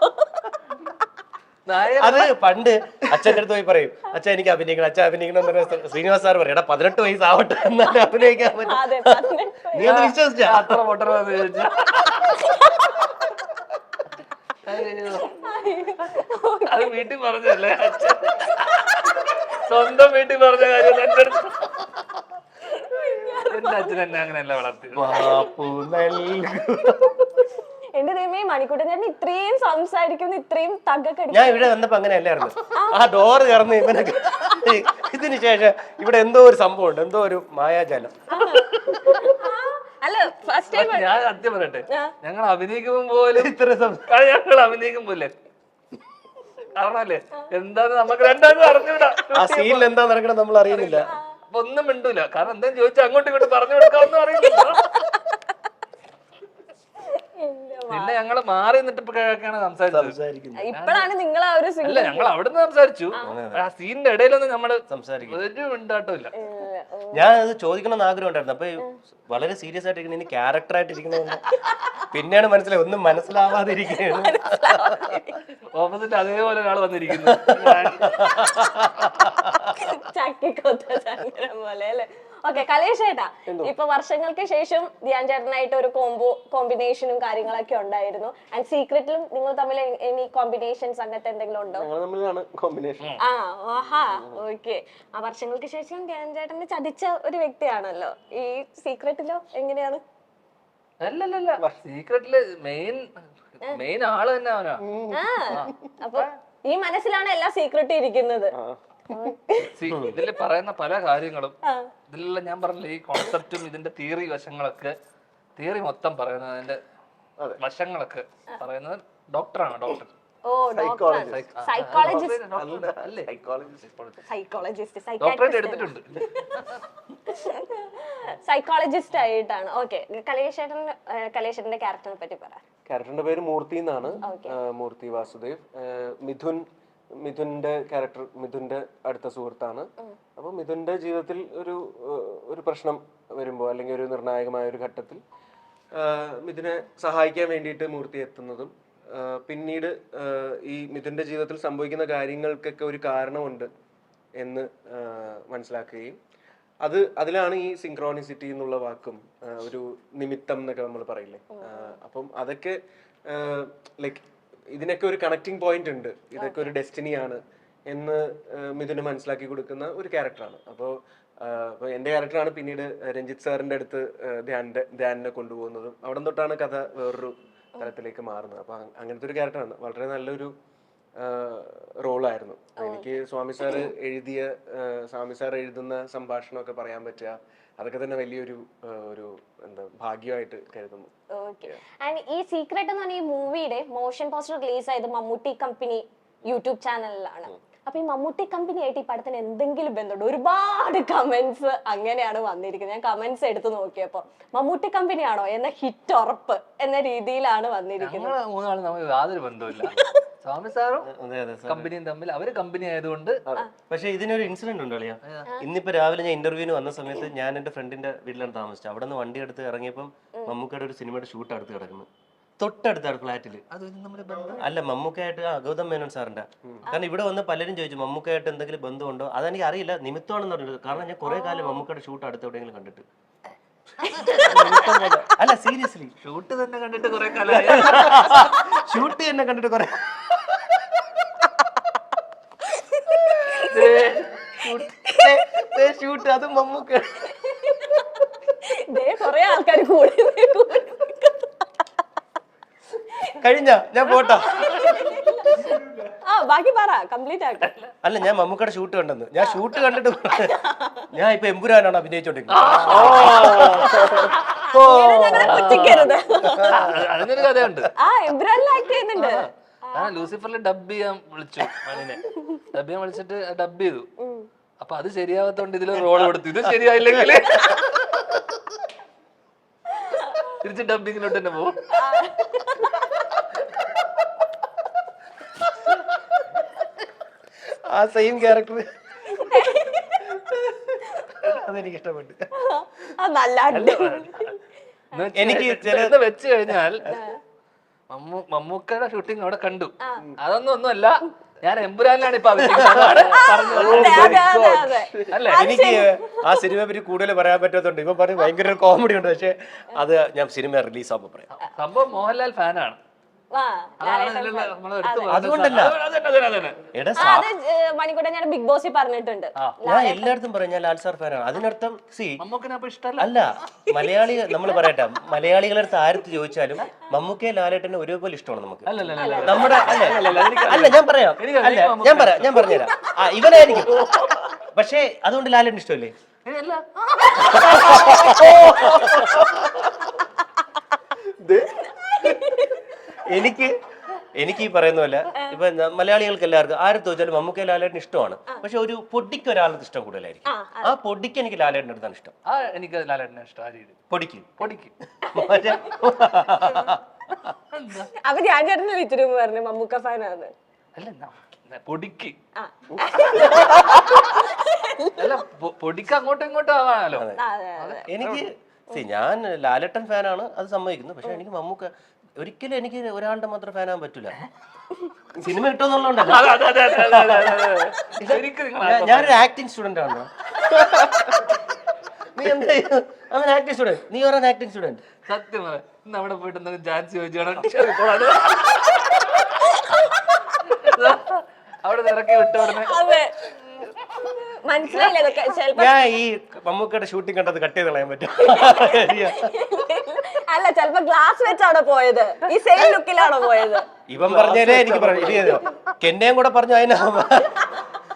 അത് പണ്ട് അച്ഛൻ്റെ അടുത്ത് പോയി പറയും, അച്ഛൻ എനിക്ക് അഭിനയിക്കണം, അച്ഛൻ അഭിനയിക്കണം എന്ന് പറഞ്ഞ ശ്രീനിവാസ് സാർ പറയും, എടാ 18 വയസ്സാവട്ടെ എന്നാലും അഭിനയിക്കാൻ പറ്റും. അതെ, 18 നീ അത് വിശ്വസിച്ചാ? അത്ര പൊട്ടറ അത് വീട്ടിൽ പറഞ്ഞല്ലേ? സ്വന്തം വീട്ടിൽ പറഞ്ഞ കാര്യം എന്റെ അടുത്ത്. എന്റെ അച്ഛൻ എന്നെ അങ്ങനെയല്ല വളർത്തി. എന്റെ ദൈവമേ, മണിക്കൂട്ടൻ ചേട്ടൻ ഇത്രയും സംസാരിക്കുന്നു, ഇത്രയും തഗ്ഗക്കടി. ഞാൻ ഇവിടെ വന്നപ്പോ അങ്ങനെ അല്ലായിരുന്നു. ആ ഡോറ് കയറുന്ന ഇവനൊക്കെ ഇതിന് ശേഷം ഇവിടെ എന്തോ ഒരു സംഭവം ഉണ്ട്, എന്തോ ഒരു മായാജാലം. അല്ല, ഫസ്റ്റ് ടൈം ഞാൻ സത്യം പറയട്ടെ, ഞങ്ങൾ അഭിനയിക്കുമ്പോ പോലും ഞങ്ങൾ അഭിനയിക്കുമ്പോലെ കാരണല്ലേ എന്താന്ന് നമുക്ക് രണ്ടാമത് അറിഞ്ഞൂടാ. ആ സീനിൽ എന്താ നടക്കണം നമ്മൾ അറിയുന്നില്ല. അപ്പൊ ഒന്നും മിണ്ടൂല. കാരണം എന്താന്ന് ചോദിച്ചാൽ അങ്ങോട്ടും ഇങ്ങോട്ടും പറഞ്ഞു കൊടുക്കാമെന്ന് അറിയില്ല. പിന്നെ ഞങ്ങള് മാറി നിന്നിട്ട് ഇപ്പൊ കിഴക്കാണ് സംസാരിച്ചത്. ഇപ്പഴാണ് നിങ്ങൾ ആ ഒരു അല്ല, ഞങ്ങൾ അവിടുന്ന് സംസാരിച്ചു. ആ സീനിന്റെ ഇടയിലൊന്നും നമ്മള് സംസാരിക്കും. ഒരു മിണ്ടാട്ടമില്ല. ഞാൻ അത് ചോദിക്കണമെന്ന് ആഗ്രഹം ഉണ്ടായിരുന്നു. അപ്പൊ വളരെ സീരിയസ് ആയിട്ട് ഇരിക്കുന്ന ക്യാരക്ടർ ആയിട്ട് ഇരിക്കണമെന്ന് പിന്നെയാണ് മനസ്സിലായി, ഒന്നും മനസ്സിലാവാതെ ഇരിക്കുകയാണ്. ഓപ്പോസിറ്റ് അതേപോലെ ഒരാൾ വന്നിരിക്കുന്നു. പോലെ അല്ലേ? ഓക്കെ, കലേഷ് ചേട്ടാ, ഇപ്പൊ വർഷങ്ങൾക്ക് ശേഷം ധ്യാൻ ചേട്ടനായിട്ട് ഒരു കോമ്പിനേഷനും കാര്യങ്ങളൊക്കെ ഉണ്ടായിരുന്നു. ആൻഡ് സീക്രട്ടിലും നിങ്ങൾ തമ്മിൽ ഇനി കോമ്പിനേഷൻസ് അങ്ങനത്തെ എന്തെങ്കിലും ഉണ്ടോ? ഓക്കെ. ആ വർഷങ്ങൾക്ക് ശേഷം ധ്യാൻ ചേട്ടനെ ചതിച്ച ഒരു വ്യക്തിയാണല്ലോ. ഈ സീക്രട്ടിലോ എങ്ങനെയാണ്? അല്ലല്ല, സീക്രട്ടില് മെയിൻ ആള് തന്നെ അവനാ. അപ്പൊ ഈ മനസ്സിലാണ് എല്ലാ സീക്രട്ടും ഇരിക്കുന്നത്. ഇതില് പറയുന്ന പല കാര്യങ്ങളും, ഇതിലുള്ള ഞാൻ പറഞ്ഞില്ല, ഈ കോൺസെപ്റ്റും ഇതിന്റെ തിയറി വശങ്ങളൊക്കെ, തിയറി മൊത്തം പറയുന്നത്, അതിന്റെ വശങ്ങളൊക്കെ പറയുന്നത് ഡോക്ടറാണ്. ഡോക്ടർ സൈക്കോളജിസ്റ്റ് സൈക്കോളജിസ്റ്റ് ആയിട്ടാണ്. ഓക്കെ, കലേഷേട്ടന്റെ ക്യാരക്ടറിനെ പറ്റി പറ. ക്യാരക്ടറിന്റെ പേര് മൂർത്തി എന്നാണ്. മൂർത്തി വാസുദേവ്. മിഥുന്റെ ക്യാരക്ടർ മിഥുന്റെ അടുത്ത സുഹൃത്താണ്. അപ്പോൾ മിഥുന്റെ ജീവിതത്തിൽ ഒരു പ്രശ്നം വരുമ്പോൾ, അല്ലെങ്കിൽ ഒരു നിർണായകമായ ഒരു ഘട്ടത്തിൽ മിഥുനെ സഹായിക്കാൻ വേണ്ടിയിട്ട് മൂർത്തി എത്തുന്നതും, പിന്നീട് ഈ മിഥുന്റെ ജീവിതത്തിൽ സംഭവിക്കുന്ന കാര്യങ്ങൾക്കൊക്കെ ഒരു കാരണമുണ്ട് എന്ന് മനസ്സിലാക്കുകയും, അതിലാണ് ഈ സിങ്ക്രോണിസിറ്റി എന്നുള്ള വാക്കും ഒരു നിമിത്തം എന്നൊക്കെ നമ്മൾ പറയില്ലേ. അപ്പം അതൊക്കെ ലൈക്ക് ഇതിനൊക്കെ ഒരു കണക്റ്റിംഗ് പോയിന്റ് ഉണ്ട്, ഇതൊക്കെ ഒരു ഡെസ്റ്റിനിയാണ് എന്ന് മിഥുന് മനസ്സിലാക്കി കൊടുക്കുന്ന ഒരു ക്യാരക്ടറാണ്. അപ്പോൾ എൻ്റെ ക്യാരക്ടറാണ് പിന്നീട് രഞ്ജിത്ത് സാറിന്റെ അടുത്ത് ധ്യാനിനെ കൊണ്ടുപോകുന്നതും അവിടെ തൊട്ടാണ് കഥ വേറൊരു തലത്തിലേക്ക് മാറുന്നത്. അപ്പൊ അങ്ങനത്തെ ഒരു ക്യാരക്ടറാണ്. വളരെ നല്ലൊരു റോളായിരുന്നു. എനിക്ക് സ്വാമി സാർ എഴുതുന്ന സംഭാഷണമൊക്കെ പറയാൻ പറ്റുക, അതൊക്കെ തന്നെ വലിയൊരു ഭാഗ്യമായിട്ട് കരുതുന്നു. ഈ സീക്രട്ട് എന്ന് പറഞ്ഞ ഈ മൂവിയുടെ മോഷൻ പോസ്റ്റർ റിലീസ് ആയത് മമ്മൂട്ടി കമ്പനി യൂട്യൂബ് ചാനലിലാണ്. അപ്പൊ ഈ മമ്മൂട്ടി കമ്പനി ആയിട്ട് ഈ പടത്തിന് എന്തെങ്കിലും ബന്ധമുണ്ട്? ഒരുപാട് കമന്റ്സ് അങ്ങനെയാണ് വന്നിരിക്കുന്നത്. ഞാൻ കമന്റ്സ് എടുത്ത് നോക്കിയപ്പോ മമ്മൂട്ടി കമ്പനിയാണോ എന്ന ഹിറ്റ് ഉറപ്പ് എന്ന രീതിയിലാണ് വന്നിരിക്കുന്നത്. മൂന്നാളും തമ്മിൽ യാതൊരു ബന്ധമില്ല. സ്വാമി സാറും കമ്പനിയും തമ്മിൽ, അവര് കമ്പനി ആയതുകൊണ്ട്. പക്ഷെ ഇതിനൊരു ഇൻസിഡന്റ് ഉണ്ട് അളിയാ. ഇന്നിപ്പോ രാവിലെ ഞാൻ ഇന്റർവ്യൂവിന് വന്ന സമയത്ത് ഞാൻ എന്റെ ഫ്രണ്ടിന്റെ വീട്ടിലാണ് താമസിച്ചത്. അവിടെ നിന്ന് വണ്ടി എടുത്ത് ഇറങ്ങിയപ്പം മമ്മൂക്കയുടെ ഒരു സിനിമയുടെ ഷൂട്ട് അടുത്ത് കിടക്കുന്നു, തൊട്ടടുത്താണ് ഫ്ലാറ്റില്. അല്ല, മമ്മൂക്കായിട്ട് ഗൗതം മേനോൻ സാറിന്റെ. കാരണം ഇവിടെ വന്ന് പലരും ചോദിച്ചു മമ്മൂക്കായിട്ട് എന്തെങ്കിലും ബന്ധമുണ്ടോ. അതെനിക്ക് അറിയില്ല, നിമിത്തമാണെന്ന് പറഞ്ഞത്. കാരണം ഞാൻ കുറെ കാലം മമ്മൂക്കയുടെ ഷൂട്ട് അടുത്ത് എവിടെയെങ്കിലും കണ്ടിട്ട്. അല്ല, സീരിയസ്ലി ഷൂട്ട് തന്നെ കണ്ടിട്ട് കുറെ കാലമായി. ഷൂട്ട് തന്നെ കണ്ടിട്ട് കുറെ ഷൂട്ട് അതും മമ്മൂക്ക. ദേ കൊറേ ആൾക്കാർ കൂടി കഴിഞ്ഞ ഞാൻ പോട്ടാ. ആ ബാക്കി പറ, കംപ്ലീറ്റ് ആട്ടെ. അല്ല, ഞാൻ മമ്മൂക്കയുടെ ഷൂട്ട് കണ്ടെന്ന്. ഞാൻ ഷൂട്ട് കണ്ടിട്ട് ഞാൻ ഇപ്പൊ എമ്പുരാനാണ് അഭിനയിച്ചോണ്ടിരിക്കുന്നത്. കൊച്ചിക്കരുത്. അതിനൊരു കഥയുണ്ട്. ആ എംബ്രാനിൽ ആക്ട് ചെയ്യുന്നുണ്ട്. ലൂസിഫറിൽ ഡബ് ചെയ്യാൻ വിളിച്ചു മണിനെ. ഡബ് ചെയ്യാൻ വിളിച്ചിട്ട് ഡബ് ചെയ്തു. അപ്പൊ അത് ശരിയാവാത്തോണ്ട് ഇതിൽ റോൾ കൊടുത്തു. ഇത് ശരിയായില്ലെങ്കിൽ തിരിച്ച് ഡബിങ്ങിലോട്ട് തന്നെ പോകും. ആ സെയിം ക്യാരക്ടർ അതെനിക്ക് ഇഷ്ടപ്പെട്ടു. നല്ല എനിക്ക് ചില വെച്ച് കഴിഞ്ഞാൽ മമ്മൂക്കയുടെ ഷൂട്ടിംഗ് അവിടെ കണ്ടു. ഒന്നുമല്ല, ഞാൻ എമ്പുരാനിലാണ് ഇപ്പൊ അല്ലേ. എനിക്ക് ആ സിനിമയെ പറ്റി കൂടുതൽ പറയാൻ പറ്റാത്തതുണ്ട്. ഇവൻ പറഞ്ഞ് ഭയങ്കര കോമഡി ഉണ്ട്, പക്ഷെ അത് ഞാൻ സിനിമ റിലീസ് ആകുമ്പോ പറയാം. സംഭവം മോഹൻലാൽ ഫാനാണ്. അതുകൊണ്ടല്ല, മണിക്കൂട്ടൻ ഞാൻ ബിഗ് ബോസിൽ പറഞ്ഞിട്ടുണ്ട്. ഞാൻ എല്ലായിടത്തും പറയും ഞാൻ ലാൽ സാർ ഫാനാണ്. അതിനർത്ഥം മമ്മൂക്കനെ അപ്പൊ ഇഷ്ടമല്ല. അല്ല, മലയാളി നമ്മൾ പറയട്ടെ, മലയാളികളുടെ അടുത്ത് ആരത്ത് ചോദിച്ചാലും മമ്മൂക്കയെ ലാലേട്ടനെ ഒരേപോലെ ഇഷ്ടമാണ് നമുക്ക്. നമ്മുടെ അല്ല ഞാൻ പറയാം, അല്ല ഞാൻ പറഞ്ഞുതരാം. ഇവനായിരിക്കും, പക്ഷേ അതുകൊണ്ട് ലാലേട്ടൻ ഇഷ്ടമല്ലേ? എനിക്ക് ഈ പറയുന്ന പോലെ ഇപ്പൊ മലയാളികൾക്ക് എല്ലാവർക്കും ആരും ചോദിച്ചാലും മമ്മൂക്ക ലാലേട്ടന് ഇഷ്ടമാണ്. പക്ഷെ ഒരു പൊടിക്ക് ഒരാളുടെ ഇഷ്ടം കൂടുതലായിരിക്കും. ആ പൊടിക്ക് എനിക്ക് ലാലേട്ടൻ്റെ അടുത്താണ് ഇഷ്ടം. എനിക്ക് ലാലേട്ടനെ ഇഷ്ടം. ആ രീതി പൊടിക്ക് അപ്പൊ ഞാൻ ചേട്ടനെ വിളിച്ചിട്ട് പറഞ്ഞു മമ്മൂക്ക ഫാനാണ്. അല്ല പൊടിക്ക് അല്ല പൊടിക്ക് അങ്ങോട്ടും ഇങ്ങോട്ടും ആവാനല്ലോ. എനിക്ക് ഞാൻ ലാലേട്ടൻ ഫാനാണ്, അത് സമ്മതിക്കുന്നു. പക്ഷെ എനിക്ക് മമ്മൂക്ക ഒരിക്കലും എനിക്ക് ഒരാളുടെ മാത്രം ഫാനാകാൻ പറ്റൂല. സിനിമ കിട്ടുമെന്നുള്ളതുകൊണ്ടല്ല. ഞാനൊരു ആക്ടിങ് സ്റ്റുഡന്റ് ആണ്. നീ എന്താ അവൻ ആക്ടിങ് സ്റ്റുഡന്റ്, നീ പറയാൻ ആക്ടിങ് സ്റ്റുഡന്റ്. സത്യം പറയാം, ഇന്ന് അവിടെ പോയിട്ട് ചാൻസ് ചോദിച്ചു അവിടെ ഇറക്കി വിട്ടോടനെ. ഞാൻ ഈ മമ്മൂക്കയുടെ ഷൂട്ടിംഗ് കണ്ടത് കട്ട് ചെയ്ത് കളയാൻ പറ്റും. അല്ല, ചിലപ്പോ ഗ്ലാസ് വെച്ചാണോ പോയത്, ഈ സെയിം ലുക്കിലാണോ പോയത്? ഇവൻ പറഞ്ഞാലേ എനിക്ക് പറഞ്ഞു. കെന്നെയും കൂടെ പറഞ്ഞു അതിനാ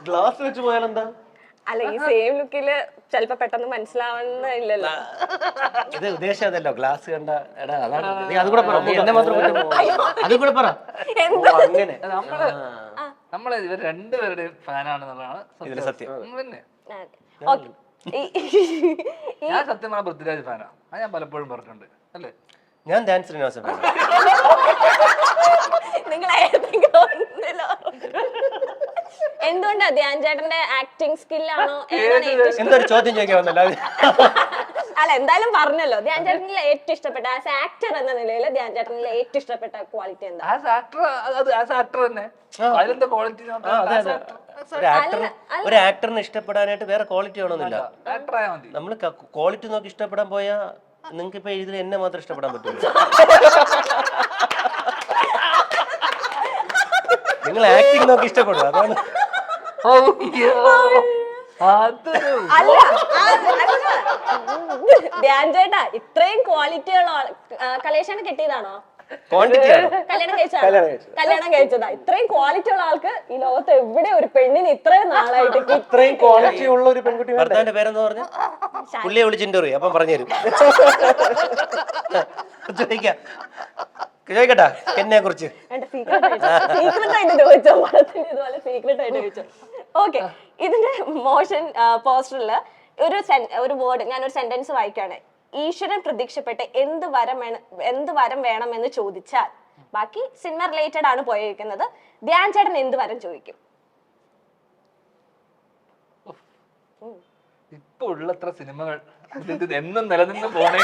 ഗ്ലാസ് വെച്ച് പോയാലെന്താ? അല്ല, ഈ സെയിം ലുക്കില് ചിലപ്പോ പെട്ടെന്ന് മനസ്സിലാവുന്നില്ലല്ലോ. ഇത് ഉദ്ദേശം അതല്ലോ, ഗ്ലാസ് കണ്ട എടാ അതാണ്. നീ അതുകൂടെ പറ, നീ എന്നെ മാത്രം അതുകൂടെ പറ. അങ്ങനെ നമ്മളെ ഇവർ രണ്ടുപേരുടെയും ഫാനാണെന്നുള്ളതാണ് സത്യം. പിന്നെ ഈ ഞാൻ സത്യം പറഞ്ഞ പൃഥ്വിരാജ് ഫാനാ. അത് ഞാൻ പലപ്പോഴും പറഞ്ഞിട്ടുണ്ട് അല്ലേ. ഞാൻ ഡാൻസ് ശ്രീനിവാസൻ ഫാനാ. നിങ്ങൾ എന്തുകൊണ്ടാ ധ്യാൻ ചേട്ടന്റെ ആക്ടിങ് സ്കില്ലാണോ? എന്തൊരു ചോദ്യം ചോദിക്കാൻ വന്നല്ലോ. അല്ല, എന്തായാലും പറഞ്ഞല്ലോ, ധ്യാൻ ചേട്ടനിൽ ഏറ്റവും ഇഷ്ടപ്പെട്ട ആസ് ആക്ടർ എന്ന നിലയിൽ ധ്യാൻ ചേട്ടനിൽ ഏറ്റവും ഇഷ്ടപ്പെട്ട ക്വാളിറ്റി എന്താ? ആക്ടർ തന്നെ അതിലെന്താ ക്വാളിറ്റി? ഒരു ആക്ടറിനെ ഇഷ്ടപ്പെടാനായിട്ട് വേറെ ക്വാളിറ്റി ആണോന്നില്ല. നമ്മള് ക്വാളിറ്റി നോക്കി ഇഷ്ടപ്പെടാൻ പോയാ നിങ്ങക്ക് ഇപ്പൊ ഇതിൽ എന്നെ മാത്രം ഇഷ്ടപ്പെടാൻ പറ്റുമോ? നിങ്ങൾ ആക്ടിങ് നോക്കി ഇഷ്ടപ്പെടും, അതാണ്. അല്ല, ധ്യാൻ ചേട്ടാ ഇത്രയും ക്വാളിറ്റിയുള്ള കലേഷാണ് കിട്ടിയതാണോ? കല്യാണം കഴിച്ചതാ. ഇത്രയും ക്വാളിറ്റി ഉള്ള ആൾക്ക് ഈ ലോകത്ത് എവിടെ ഒരു പെണ്ണിന് ഇത്രയും നാളായിട്ട് ഇത്രയും ക്വാളിറ്റി ഉള്ള ഒരു പെൺകുട്ടി? ഭർത്താവിന്റെ പേരെന്ന് പറഞ്ഞ പുള്ളിയെ വിളിച്ചിട്ട് അപ്പം പറഞ്ഞുതരും. ചോദിക്കട്ടാ എന്നെ കുറിച്ച് സീക്രട്ട് ആയിട്ട് ചോദിച്ചോ? പടത്തിന് ഇതുപോലെ സീക്രട്ട് ആയിട്ട് ചോദിച്ചോ? ഓക്കെ, ഇതിന്റെ മോഷൻ പോസ്റ്ററില് ഒരു വേർഡ്, ഞാനൊരു സെന്റൻസ് വായിക്കാണ്. ഈശ്വരൻ പ്രതീക്ഷപ്പെട്ട് എന്ത് വരം വേണമെന്ന് ചോദിച്ചാൽ, ബാക്കി സിനിമ റിലേറ്റഡ് ആണ് പോയിരിക്കുന്നത്. ധ്യാൻ ചേട്ടൻ എന്ത് വരം ചോദിക്കും? ഇപ്പൊ ഉള്ളത്ര സിനിമകൾ എന്നും നിലനിന്ന് പോണേ,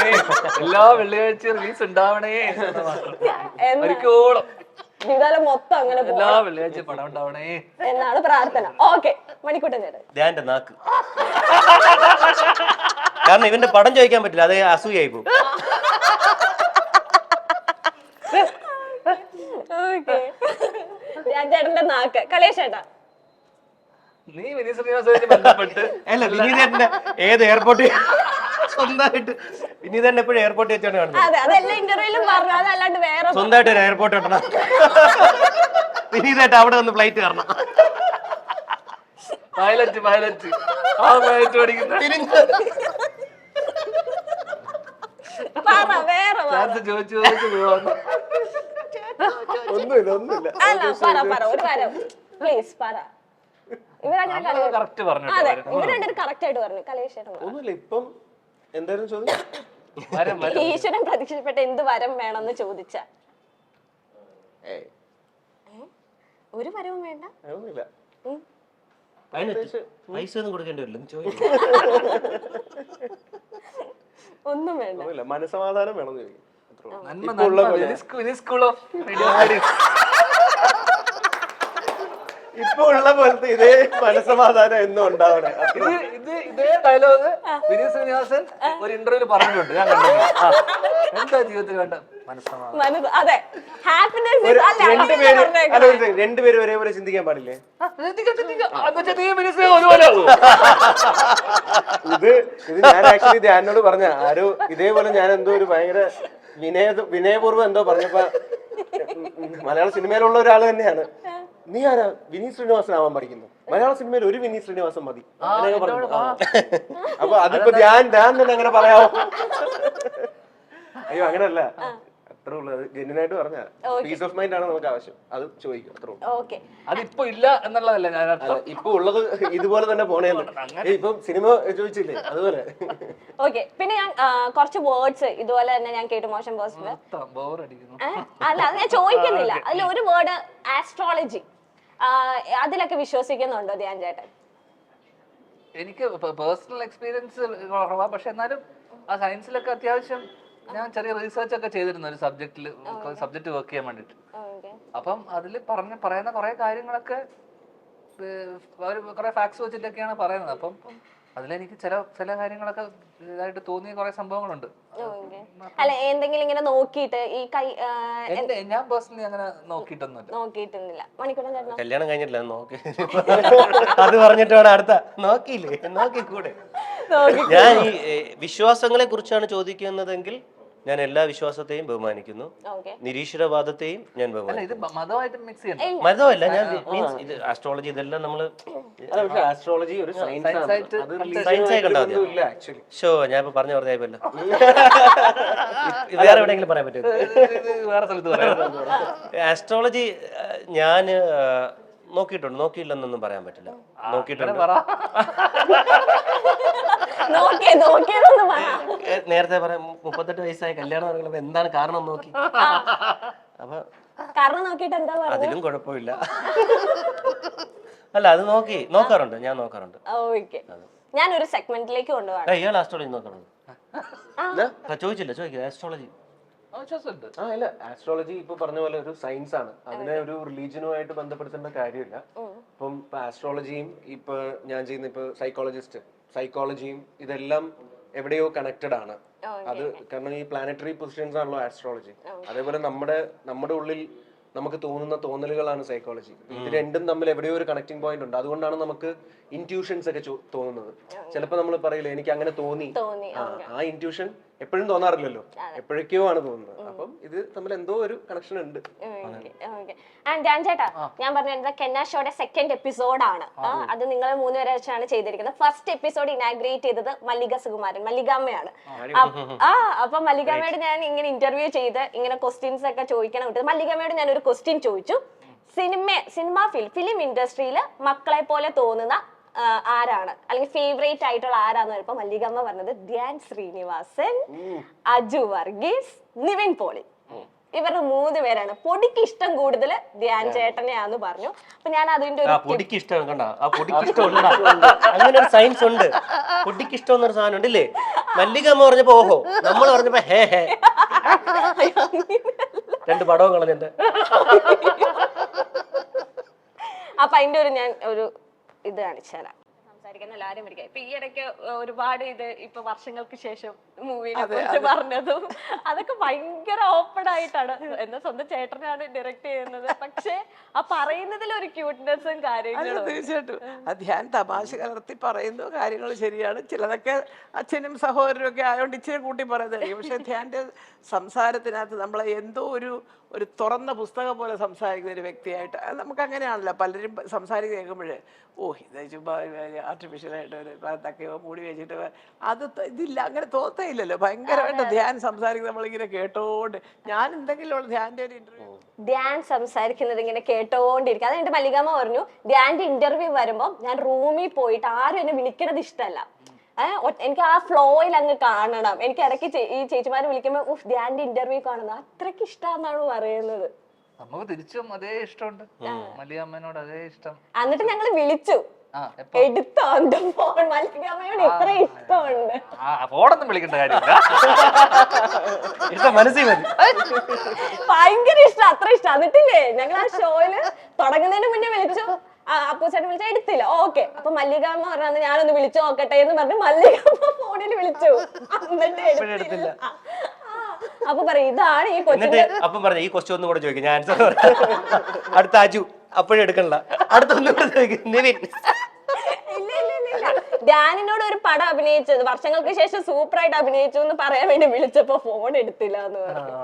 എല്ലാ വെള്ളിയാഴ്ച റിലീസ് ഉണ്ടാവണേ, ഒരിക്കോളം ജീവിതം മൊത്തം അങ്ങനെ എല്ലാ വെള്ളിയാഴ്ച പടം ഉണ്ടാവണേ എന്നാണ് പ്രാർത്ഥന. ഓക്കെ, മണിക്കൂട്ടൻ ചേട്ടൻ. ധ്യാന്റെ നാക്ക്, കാരണം ഇവന്റെ പടം ചോദിക്കാൻ പറ്റില്ല, അത് അസൂയായി പോകും. ധ്യാൻ ചേട്ടന്റെ നാക്ക്. കലേഷ് ചേട്ടാ? നീ വിനീത് ശ്രീനിവാസനുമായിട്ട് ബന്ധപ്പെട്ട് അല്ല വിനീതന്റെ ഏത് എയർപോർട്ടിൽ സ്വന്തമായിട്ട് വിനീതന്നെ എപ്പോഴും എയർപോർട്ടിൽ വെച്ചാണ് കാണുന്നത്. അതെ അതെല്ലാ ഇന്റർവ്യൂലും പറഞ്ഞു, അതല്ലാണ്ട് വേറെ സ്വന്തമായിട്ട് ഒരു എയർപോർട്ട് കിട്ടണം. വിനീതായിട്ട് അവിടെ വന്ന് ഫ്ലൈറ്റ് കയറണം. പൈലറ്റ് ആ പൈലറ്റ് പഠിക്കുന്ന പറ വേറെ പറ. ചാൻസ് ചോദിച്ചു പോവാന്ന്. ഒന്നുമില്ല അല്ല പറ ഒരു വരം പ്ലീസ് പറ. ഇവരങ്ങനെ കളി കറക്റ്റ് പറഞ്ഞു. അതെ ഇവര് കറക്റ്റ് ആയിട്ട് പറഞ്ഞു. കലേഷേട്ടൻ ഒന്നുമില്ല. ഇപ്പം എന്തായാലും ചോദിച്ചു ഈശ്വരൻ പ്രതീക്ഷിക്കപ്പെട്ട എന്ത് വരം വേണമെന്ന് ചോദിച്ച ഒരു വരവും വേണ്ട. ഒന്നുമില്ല. പൈസ ഒന്നും കൊടുക്കേണ്ടി വരില്ല. ഒന്നും വേണ്ട. ഒന്നുമില്ല. മനസ്സമാധാനം വേണമെന്ന് ചോദിക്കും. ഇപ്പൊ ഉള്ള പോലത്തെ ഇതേ മനസ്സമാധാനം എന്നും ഉണ്ടാവണേ. ഇതേ ഡയലോഗ് വിനീത് ശ്രീനിവാസൻ ഒരു ഇന്റർവ്യൂല് പറഞ്ഞിട്ടുണ്ട്. ഞാൻ കണ്ടിട്ടുണ്ട്. എന്താ ജീവിതത്തിൽ വേണ്ട മനസ്സമാധാനം. അതെ ഹാപ്പിനെസ് രണ്ടുപേരും ഒരേപോലെ ചിന്തിക്കാൻ പാടില്ലേ? ഇത് ഞാൻ ആക്ച്വലി ധ്യാനോട് പറഞ്ഞ ആരോ ഇതേപോലെ ഞാൻ എന്തോ ഒരു ഭയങ്കര വിനയപൂർവ്വം എന്തോ പറഞ്ഞപ്പോ മലയാള സിനിമയിലുള്ള ഒരാൾ തന്നെയാണ്. നീ ആരാ? വിനീത് ശ്രീനിവാസൻ ആവാൻ പഠിക്കുന്നു. മലയാള സിനിമയിൽ ഒരു വിനീത് ശ്രീനിവാസൻ മതി. അപ്പൊ അതിപ്പോ ധ്യാൻ തന്നെ അങ്ങനെ പറയാമോ? അയ്യോ അങ്ങനല്ല. അത്രേ ഉള്ളത്. ജെന്യൂനായിട്ട് പറഞ്ഞ പീസ് ഓഫ് മൈൻഡ് ആണ് നമുക്ക് ആവശ്യം. അത് ചോദിക്കും. അത്രേ ഉള്ളൂ. അതിപ്പോ ഇല്ല എന്നുള്ളതല്ല ഞാൻ അർത്ഥം. ഇപ്പൊ ഉള്ളത് ഇതുപോലെ തന്നെ പോണേന്ന്. ഇപ്പൊ സിനിമ ചോദിച്ചില്ലേ അതുപോലെ. ഓക്കെ പിന്നെ ഞാൻ കുറച്ച് വേർഡ്സ് ഇതുപോലെ തന്നെ ഞാൻ കേട്ടു മോശം പേഴ്സണൽ. അല്ല അത് ഞാൻ ചോദിക്കുന്നില്ല. അതിൽ ഒരു വേർഡ് ആസ്ട്രോളജി, അതിലൊക്കെ വിശ്വസിക്കുന്നുണ്ടോ ധ്യാൻ ചേട്ടൻ? എനിക്ക് പേഴ്സണൽ എക്സ്പീരിയൻസ് കുറവാ. പക്ഷെ എന്നാലും ആ സയൻസിലൊക്കെ അത്യാവശ്യം ഞാൻ ചെറിയ റിസർച്ച് ഒക്കെ ചെയ്തിരുന്നു ഒരു സബ്ജക്ട് വർക്ക് ചെയ്യാൻ വേണ്ടിട്ട്. അപ്പം അതിൽ പറയുന്ന കുറെ കാര്യങ്ങളൊക്കെ കുറെ ഫാക്ട്സ് വെച്ചിട്ടൊക്കെയാണ് പറയുന്നത്. അപ്പം അതിലെനിക്ക് ചില കാര്യങ്ങളൊക്കെ ഇതായിട്ട് തോന്നിയ കുറെ സംഭവങ്ങളുണ്ട്. അല്ല എന്തെങ്കിലും ഇങ്ങനെ നോക്കിയിട്ട് ഈ കൈ ഞാൻ പേഴ്സണലി അങ്ങനെ നോക്കിയിട്ടൊന്നുമില്ല. മണിക്കൂട്ടൻ ചേട്ടനോ? കല്യാണം കഴിഞ്ഞിട്ടില്ല നോക്കി അത് പറഞ്ഞിട്ട് വേണം അടുത്ത നോക്കിയില്ലേ നോക്കിക്കൂടെ. ഞാൻ ഈ വിശ്വാസങ്ങളെ കുറിച്ചാണ് ചോദിക്കുന്നതെങ്കിൽ ഞാൻ എല്ലാ വിശ്വാസത്തെയും ബഹുമാനിക്കുന്നു. നിരീശ്വരവാദത്തെയും ഞാൻ ബഹുമാനിക്കുന്നു. മതമല്ല ഞാൻ മീൻസ് ഇത് ആസ്ട്രോളജി ഇതെല്ലാം നമ്മള് ആസ്ട്രോളജി ഒരു സയൻസായി കണ്ടാൽ മതി. ഷോ ഞാൻ ഇപ്പൊ പറഞ്ഞു പറഞ്ഞായല്ലോ. വേറെ എവിടെയെങ്കിലും പറയാൻ പറ്റുമോ? വേറെ സ്ഥലത്ത് പറയാം. ആസ്ട്രോളജി ഞാൻ നോക്കിയിട്ടുണ്ട്. നോക്കിയില്ലെന്നൊന്നും പറയാൻ പറ്റില്ല. നോക്കിയിട്ടുണ്ട്. നേരത്തെ പറയാം 38 വയസ്സായ കല്യാണം നടക്കുമ്പോ എന്താണ് കാരണം നോക്കി. അപ്പൊ അതിലും കുഴപ്പമില്ല. അല്ല അത് നോക്കാറുണ്ട്. ഞാൻ നോക്കാറുണ്ട്. ഞാനൊരു സെഗ്മെന്റിലേക്ക് കൊണ്ടുപോകാം. ഇയാൾ ആസ്ട്രോളജി നോക്കാറുണ്ട്? ചോദിക്കില്ല ആസ്ട്രോളജി. അല്ല ആസ്ട്രോളജി ഇപ്പൊ പറഞ്ഞ പോലെ ഒരു സയൻസ് ആണ്. അതിനെ ഒരു റിലീജിയനുമായിട്ട് ബന്ധപ്പെടുത്തേണ്ട കാര്യമില്ല. ഇപ്പം ആസ്ട്രോളജിയും ഇപ്പൊ ഞാൻ ചെയ്യുന്ന ഇപ്പൊ സൈക്കോളജിയും ഇതെല്ലാം എവിടെയോ കണക്റ്റഡ് ആണ്. അത് കാരണം ഈ പ്ലാനറ്ററി പൊസിഷൻസ് ആണല്ലോ ആസ്ട്രോളജി. അതേപോലെ നമ്മുടെ ഉള്ളിൽ നമുക്ക് തോന്നുന്ന തോന്നലുകളാണ് സൈക്കോളജി. ഇത് രണ്ടും തമ്മിൽ എവിടെയോ ഒരു കണക്റ്റിംഗ് പോയിന്റ് ഉണ്ട്. അതുകൊണ്ടാണ് നമുക്ക് ഇൻറ്റ്യൂഷൻസ് ഒക്കെ തോന്നുന്നത്. ചിലപ്പോൾ നമ്മൾ പറയില്ലേ എനിക്ക് അങ്ങനെ തോന്നി. ആ ഇൻറ്റ്യൂഷൻ എപ്പോഴും തോന്നാറില്ലല്ലോ, എപ്പോഴൊക്കെയോ ആണ് തോന്നുന്നത്. അപ്പം ഇത് തമ്മിൽ എന്തോ ഒരു കണക്ഷൻ ഉണ്ട്. ചേട്ടാ ഞാൻ പറഞ്ഞത് കെന്ന ഷോയുടെ സെക്കൻഡ് എപ്പിസോഡാണ്. അത് നിങ്ങൾ 3 പേരെ വെച്ചാണ് ചെയ്തിരിക്കുന്നത്. ഫസ്റ്റ് എപ്പിസോഡ് ഇനാഗ്രേറ്റ് ചെയ്തത് മല്ലികാമ്മയാണ്. അപ്പൊ മല്ലികാമ്മയോട് ഞാൻ ഇങ്ങനെ ഇന്റർവ്യൂ ചെയ്ത് ഇങ്ങനെ ക്വസ്റ്റ്യൻസ് ഒക്കെ ചോദിക്കണം വിട്ടത്. മല്ലികാമ്മയോട് ഞാൻ ഒരു ക്വസ്റ്റ്യൻ ചോദിച്ചു. ഫിലിം ഇൻഡസ്ട്രിയിൽ മക്കളെ പോലെ തോന്നുന്ന ആരാണ് അല്ലെങ്കിൽ ഫേവറേറ്റ് ആയിട്ടുള്ള ആരാന്ന് പറഞ്ഞപ്പോ മല്ലികാമ്മ പറഞ്ഞത് ധ്യാൻ ശ്രീനിവാസൻ, അജു വർഗീസ്, നിവിൻ പോളി. ഇവരുടെ 3 പേരാണ്. പൊടിക്ക് ഇഷ്ടം കൂടുതൽ ധ്യാൻ ചേട്ടനെയാന്ന് പറഞ്ഞു. അപ്പൊ ഞാൻ അതിന്റെ പൊടിക്ക് ഇഷ്ടം കണ്ട പൊടിക്ക് ഇഷ്ടം അങ്ങനെ ഒരു സയൻസ് ഉണ്ട്. പൊടിക്ക് ഇഷ്ടം എന്നൊരു സാധനം ഉണ്ടല്ലേ. മല്ലികമ്മ പറഞ്ഞപ്പോ ഓഹോ, നമ്മൾ പറഞ്ഞപ്പോ ഹേ ഹേ 2 പടവും കളഞ്ഞിട്ട്. അപ്പൊ അതിന്റെ ഞാൻ ഒരു ഇത് കാണിച്ചു തരാം. സംസാരിക്കാൻ എല്ലാവരും ഇരിക്കാം. ഇപ്പൊ ഈ ഇടയ്ക്ക് ഒരുപാട് ഇപ്പൊ വർഷങ്ങൾക്ക് ശേഷം മൂവിനെ കുറിച്ച് പറഞ്ഞതും അതൊക്കെ ഭയങ്കര ഓപ്പൺ ആയിട്ടാണ്. എന്റെ സ്വന്തം ചേട്ടനാണ് ഡയറക്ട് ചെയ്യുന്നത്, പക്ഷെ ആ പറയുന്നതിൽ ഒരു ക്യൂട്ട്നെസ്സും കാര്യങ്ങളും. തീർച്ചയായിട്ടും ധ്യാൻ തമാശ കലർത്തി പറയുന്നു, കാര്യങ്ങൾ ശരിയാണ്. ചിലതൊക്കെ അച്ഛനും സഹോദരനും ഒക്കെ ആയതുകൊണ്ട് ഇച്ചിരി കൂട്ടി പറയുന്നതായിരിക്കും. പക്ഷെ ധ്യാൻ്റെ സംസാരത്തിനകത്ത് നമ്മളെ എന്തോ ഒരു തുറന്ന പുസ്തകം പോലെ സംസാരിക്കുന്ന ഒരു വ്യക്തിയായിട്ട് നമുക്ക് അങ്ങനെയാണല്ലോ പലരും സംസാരിക്കുക കേൾക്കുമ്പോഴേ, ഇത് ചുമ്മാ ആർട്ടിഫിഷ്യലായിട്ട് ഒരു തക്കയോ മൂടി വെച്ചിട്ട് അത് ഇതില്ല, അങ്ങനെ തോന്നയില്ലല്ലോ. ഭയങ്കരമായിട്ട് ധ്യാൻ സംസാരിക്കുന്നത് നമ്മളിങ്ങനെ കേട്ടോണ്ട്, ഞാൻ എന്തെങ്കിലും ധ്യാൻ്റെ ഒരു ഇന്റർവ്യൂ ധ്യാൻ സംസാരിക്കുന്നത് ഇങ്ങനെ കേട്ടോണ്ടിരിക്കും. അത് എന്റെ മല്ലികാമ്മ പറഞ്ഞു, ധ്യാന്റെ ഇന്റർവ്യൂ വരുമ്പോ ഞാൻ റൂമിൽ പോയിട്ട് ആരും എന്നെ വിളിക്കണത് ഇഷ്ടമല്ല, എനിക്ക് ആ ഫ്ലോയിൽ അങ്ങ് കാണണം. എനിക്ക് ഇടയ്ക്ക് ഈ ചേച്ചിമാരെ വിളിക്കുമ്പോ ധ്യാന്റെ ഇന്റർവ്യൂ കാണുന്നത് അത്രയ്ക്ക് ഇഷ്ടമെന്നാണ് പറയുന്നത്. നമുക്ക് തിരിച്ചും അതേ ഇഷ്ടമുണ്ട്, മല്ലികാമ്മനോട് അതേ ഇഷ്ടം. എന്നിട്ട് ഞങ്ങള് വിളിച്ചു, എടുത്തോ ഫോൺ, മല്ലികാമ്മയോട് ഇത്ര ഇഷ്ടമുണ്ട്. ഫോണൊന്നും വിളിക്കേണ്ട കാര്യമില്ല, ഇഷ്ടം മനസ്സിൽ മതി. ഭയങ്കര ഇഷ്ടം, അത്ര ഇഷ്ടം. എന്നിട്ടില്ലേ ഞങ്ങൾ ആ ഷോയില് തുടങ്ങുന്നതിന് മുന്നേ വിളിച്ചു, അപ്പൂച്ചേട്ടൻ വിളിച്ച എടുത്തില്ല. ഓക്കെ, അപ്പൊ മല്ലികാമ്മ പറഞ്ഞത് ഞാനൊന്ന് വിളിച്ചു നോക്കട്ടെ എന്ന് പറഞ്ഞ് മല്ലികാമ്മ ഫോണിൽ വിളിച്ചു, എന്നിട്ട് എടുത്തില്ല. അപ്പൊ പറയും ഇതാണ് ഈ കൊച്ചിന്റെ. അപ്പം പറഞ്ഞു ഈ ക്വസ്റ്റ്യൻ ഒന്നും കൂടെ ചോദിക്കും, ഞാൻ ആൻസർ അടുത്ത അജു അപ്പോഴും എടുക്കണില്ല, അടുത്തൊന്നും കൂടെ ചോദിക്കും നിവിൻ. ഇല്ല ധ്യാനിനോട് ഒരു പടം അഭിനയിച്ചത് വർഷങ്ങൾക്ക് ശേഷം സൂപ്പറായിട്ട് അഭിനയിച്ചു എന്ന് പറയാൻ വേണ്ടി വിളിച്ചപ്പോ ഫോൺ എടുത്തില്ല എന്ന് പറഞ്ഞു.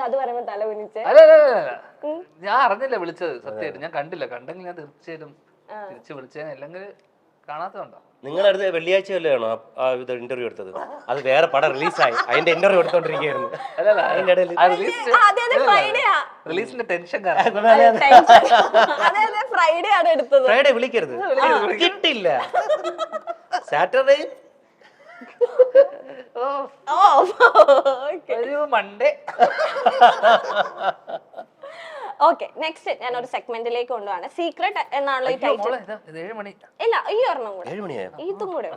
അത് പറയുമ്പോ തല കുനിച്ചേ. അല്ല ഞാൻ അറിഞ്ഞില്ല വിളിച്ചത്, സത്യമായിട്ട് ഞാൻ കണ്ടില്ല. കണ്ടെങ്കിൽ ഞാൻ തീർച്ചയായിട്ടും തിരിച്ചു വിളിച്ചേനെ, അല്ലെങ്കിൽ കാണാത്തതുണ്ടോ? നിങ്ങളടുത്ത് വെള്ളിയാഴ്ച വല്ലതാണോ ആ ഇത് ഇന്റർവ്യൂ എടുത്തത്? അത് വേറെ പടം റിലീസായി, അതിന്റെ ഇന്റർവ്യൂ എടുത്തോണ്ടിരിക്കുകയായിരുന്നു. റിലീസിന്റെ ടെൻഷൻ ഫ്രൈഡേ ആണ് എടുത്തത്. ഫ്രൈഡേ വിളിക്കരുത്, കിട്ടില്ല. Saturday Monday. ഓക്കെ, നെക്സ്റ്റ് ഞാൻ ഒരു സെഗ്മെന്റിലേക്ക് കൊണ്ടുപോവാണ്. സീക്രട്ട് എന്നാണല്ലോ ഈ ടൈറ്റിൽ. 7 മണി. ഇല്ല, ഈ ഒരെണ്ണം കൂടെ, 7 മണിയായോ? ഇതും കൂടെ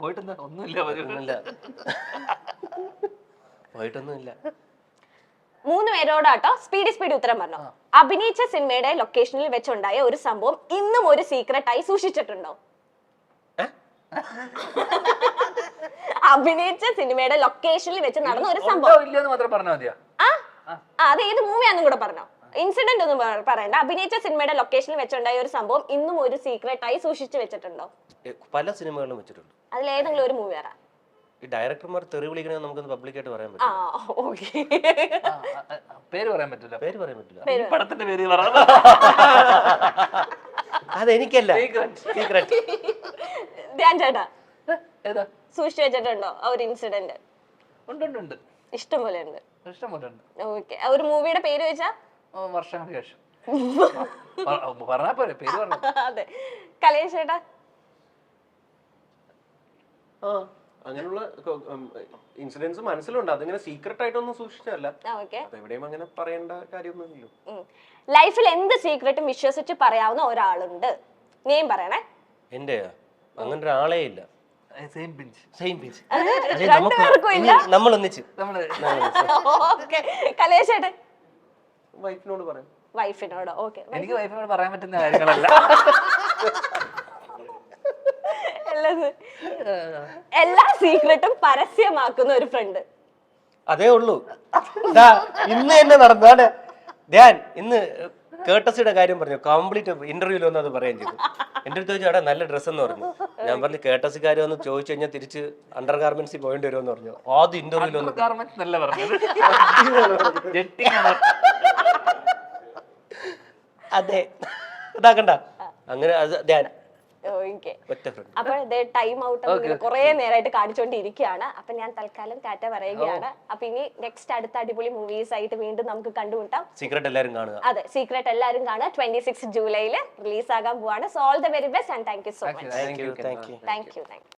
പോയിട്ടെന്താ ഒന്നുമില്ല, പോയിട്ടൊന്നുമില്ല. 3 പേരോടാട്ടോ സ്പീഡ് ഉത്തരം പറഞ്ഞു. അഭിനയിച്ച സിനിമയുടെ ലൊക്കേഷനിൽ വെച്ചുണ്ടായ ഒരു സംഭവം ഇന്നും ഒരു സീക്രട്ടായി സൂക്ഷിച്ചിട്ടുണ്ടോ? അഭിനയിച്ച സിനിമയുടെ ലൊക്കേഷനിൽ വെച്ച് നടന്ന ഒരു സംഭവം മാത്രം പറഞ്ഞാൽ മതിയോ? അത് ഏത് മൂവിയാന്നും കൂടെ പറഞ്ഞോ. ഇൻസിഡന്റ് ഒന്നും പറയണ്ട. അഭിനയിച്ച സിനിമയുടെ ലൊക്കേഷനിൽ വെച്ചുണ്ടായ ഒരു സംഭവം ഇന്നും ഒരു സീക്രട്ടായി സൂക്ഷിച്ചു വെച്ചിട്ടുണ്ടോ? പല സിനിമകളിലും വെച്ചിട്ടുണ്ട്. അതിലേതെങ്കിലും ഒരു മൂവി പറയാം. ഈ ഡയറക്ടർമാർ തെറി വിളിക്കണേ നമുക്ക് പബ്ലിക്കായിട്ട് പറയാൻ പറ്റും. പേര് പറയാൻ പറ്റില്ല, പേര് പറയാൻ പറ്റില്ല. ഈ പടത്തിന്റെ പേര് പറയാം. അതെനിക്കല്ല, സീക്രട്ട്. ധ്യാൻ ചേട്ടാ ഏതാ സൂക്ഷിച്ചു വെച്ചിട്ടുണ്ടോ ആ ഒരു ഇൻസിഡന്റ്? ഉണ്ട്, ഇഷ്ടംപോലെ ഉണ്ട്. ഇഷ്ടംപോലെ ഉണ്ട്. ഓക്കെ, ഒരു മൂവിയുടെ പേര് വെച്ചാ? വർഷങ്ങൾക്ക് ശേഷം പറഞ്ഞാ പോരെ, പേര് പറഞ്ഞു. അതെ, കലേഷ് ചേട്ടാ. അങ്ങനെയുള്ള ഇൻസിഡൻസ് മനസ്സിലുണ്ട്, അതിങ്ങനെ സീക്രട്ട് ആയിട്ടൊന്നും സൂക്ഷിച്ചല്ല. എവിടെയും അങ്ങനെ പറയേണ്ട കാര്യമൊന്നുമില്ലല്ലോ. ലൈഫിൽ എന്ത് സീക്രട്ടും വിശ്വസിച്ച് പറയാവുന്ന ഒരാളുണ്ട്, നെയിം പറയണേ. എന്റെ അങ്ങനെ ഒരാളേ ഇല്ല. നമ്മൾ ഒന്നിച്ച്. കലേഷ് ചേട്ടൻ വൈഫിനോട് പറയാം. വൈഫിനോട്. ഓക്കെ, എനിക്ക് വൈഫിനോട് പറയാൻ പറ്റുന്ന കാര്യങ്ങളല്ല. എല്ലാ സീക്രട്ടും പരസ്യമാക്കുന്ന ഒരു ഫ്രണ്ട്. അതേ ഉള്ളൂ. ഇന്ന് തന്നെ നടന്നാണ് ധ്യാൻ ഇന്ന് കേട്ടസിയുടെ കാര്യം പറഞ്ഞു, കംപ്ലീറ്റ് ഇന്റർവ്യൂല് വന്ന് അത് പറയുകയും ചെയ്തു. എന്റെ അടുത്ത് ചോദിച്ചു, എടാ നല്ല ഡ്രസ്സ് എന്ന് പറഞ്ഞു. ഞാൻ പറഞ്ഞു കേട്ടസി കാര്യം ഒന്ന് ചോദിച്ചു കഴിഞ്ഞാൽ തിരിച്ച് അണ്ടർ ഗാർമെന്റ്സിൽ പോയിട്ട് വരുമെന്ന് പറഞ്ഞു. ആദ്യം ഇന്റർവ്യൂല് അതെ ഇതാക്കണ്ട അങ്ങനെ അത് ധ്യാൻ. അപ്പൊ ടൈം ഔട്ട് കുറെ നേരമായിട്ട് കാണിച്ചോണ്ടിരിക്കുകയാണ്. അപ്പൊ ഞാൻ തൽക്കാലം ടാറ്റ പറയുകയാണ്. അപ്പൊ ഇനി നെക്സ്റ്റ് അടുത്ത അടിപൊളി മൂവീസ് ആയിട്ട് വീണ്ടും നമുക്ക് കണ്ടുമുട്ടാം. സീക്രട്ട് എല്ലാവരും കാണുക. അതെ, സീക്രട്ട് എല്ലാവരും കാണുക. 26 ജൂലൈയിൽ റിലീസ് ആകാൻ പോവാണ്. So all the very best and thank you so much. Thank you.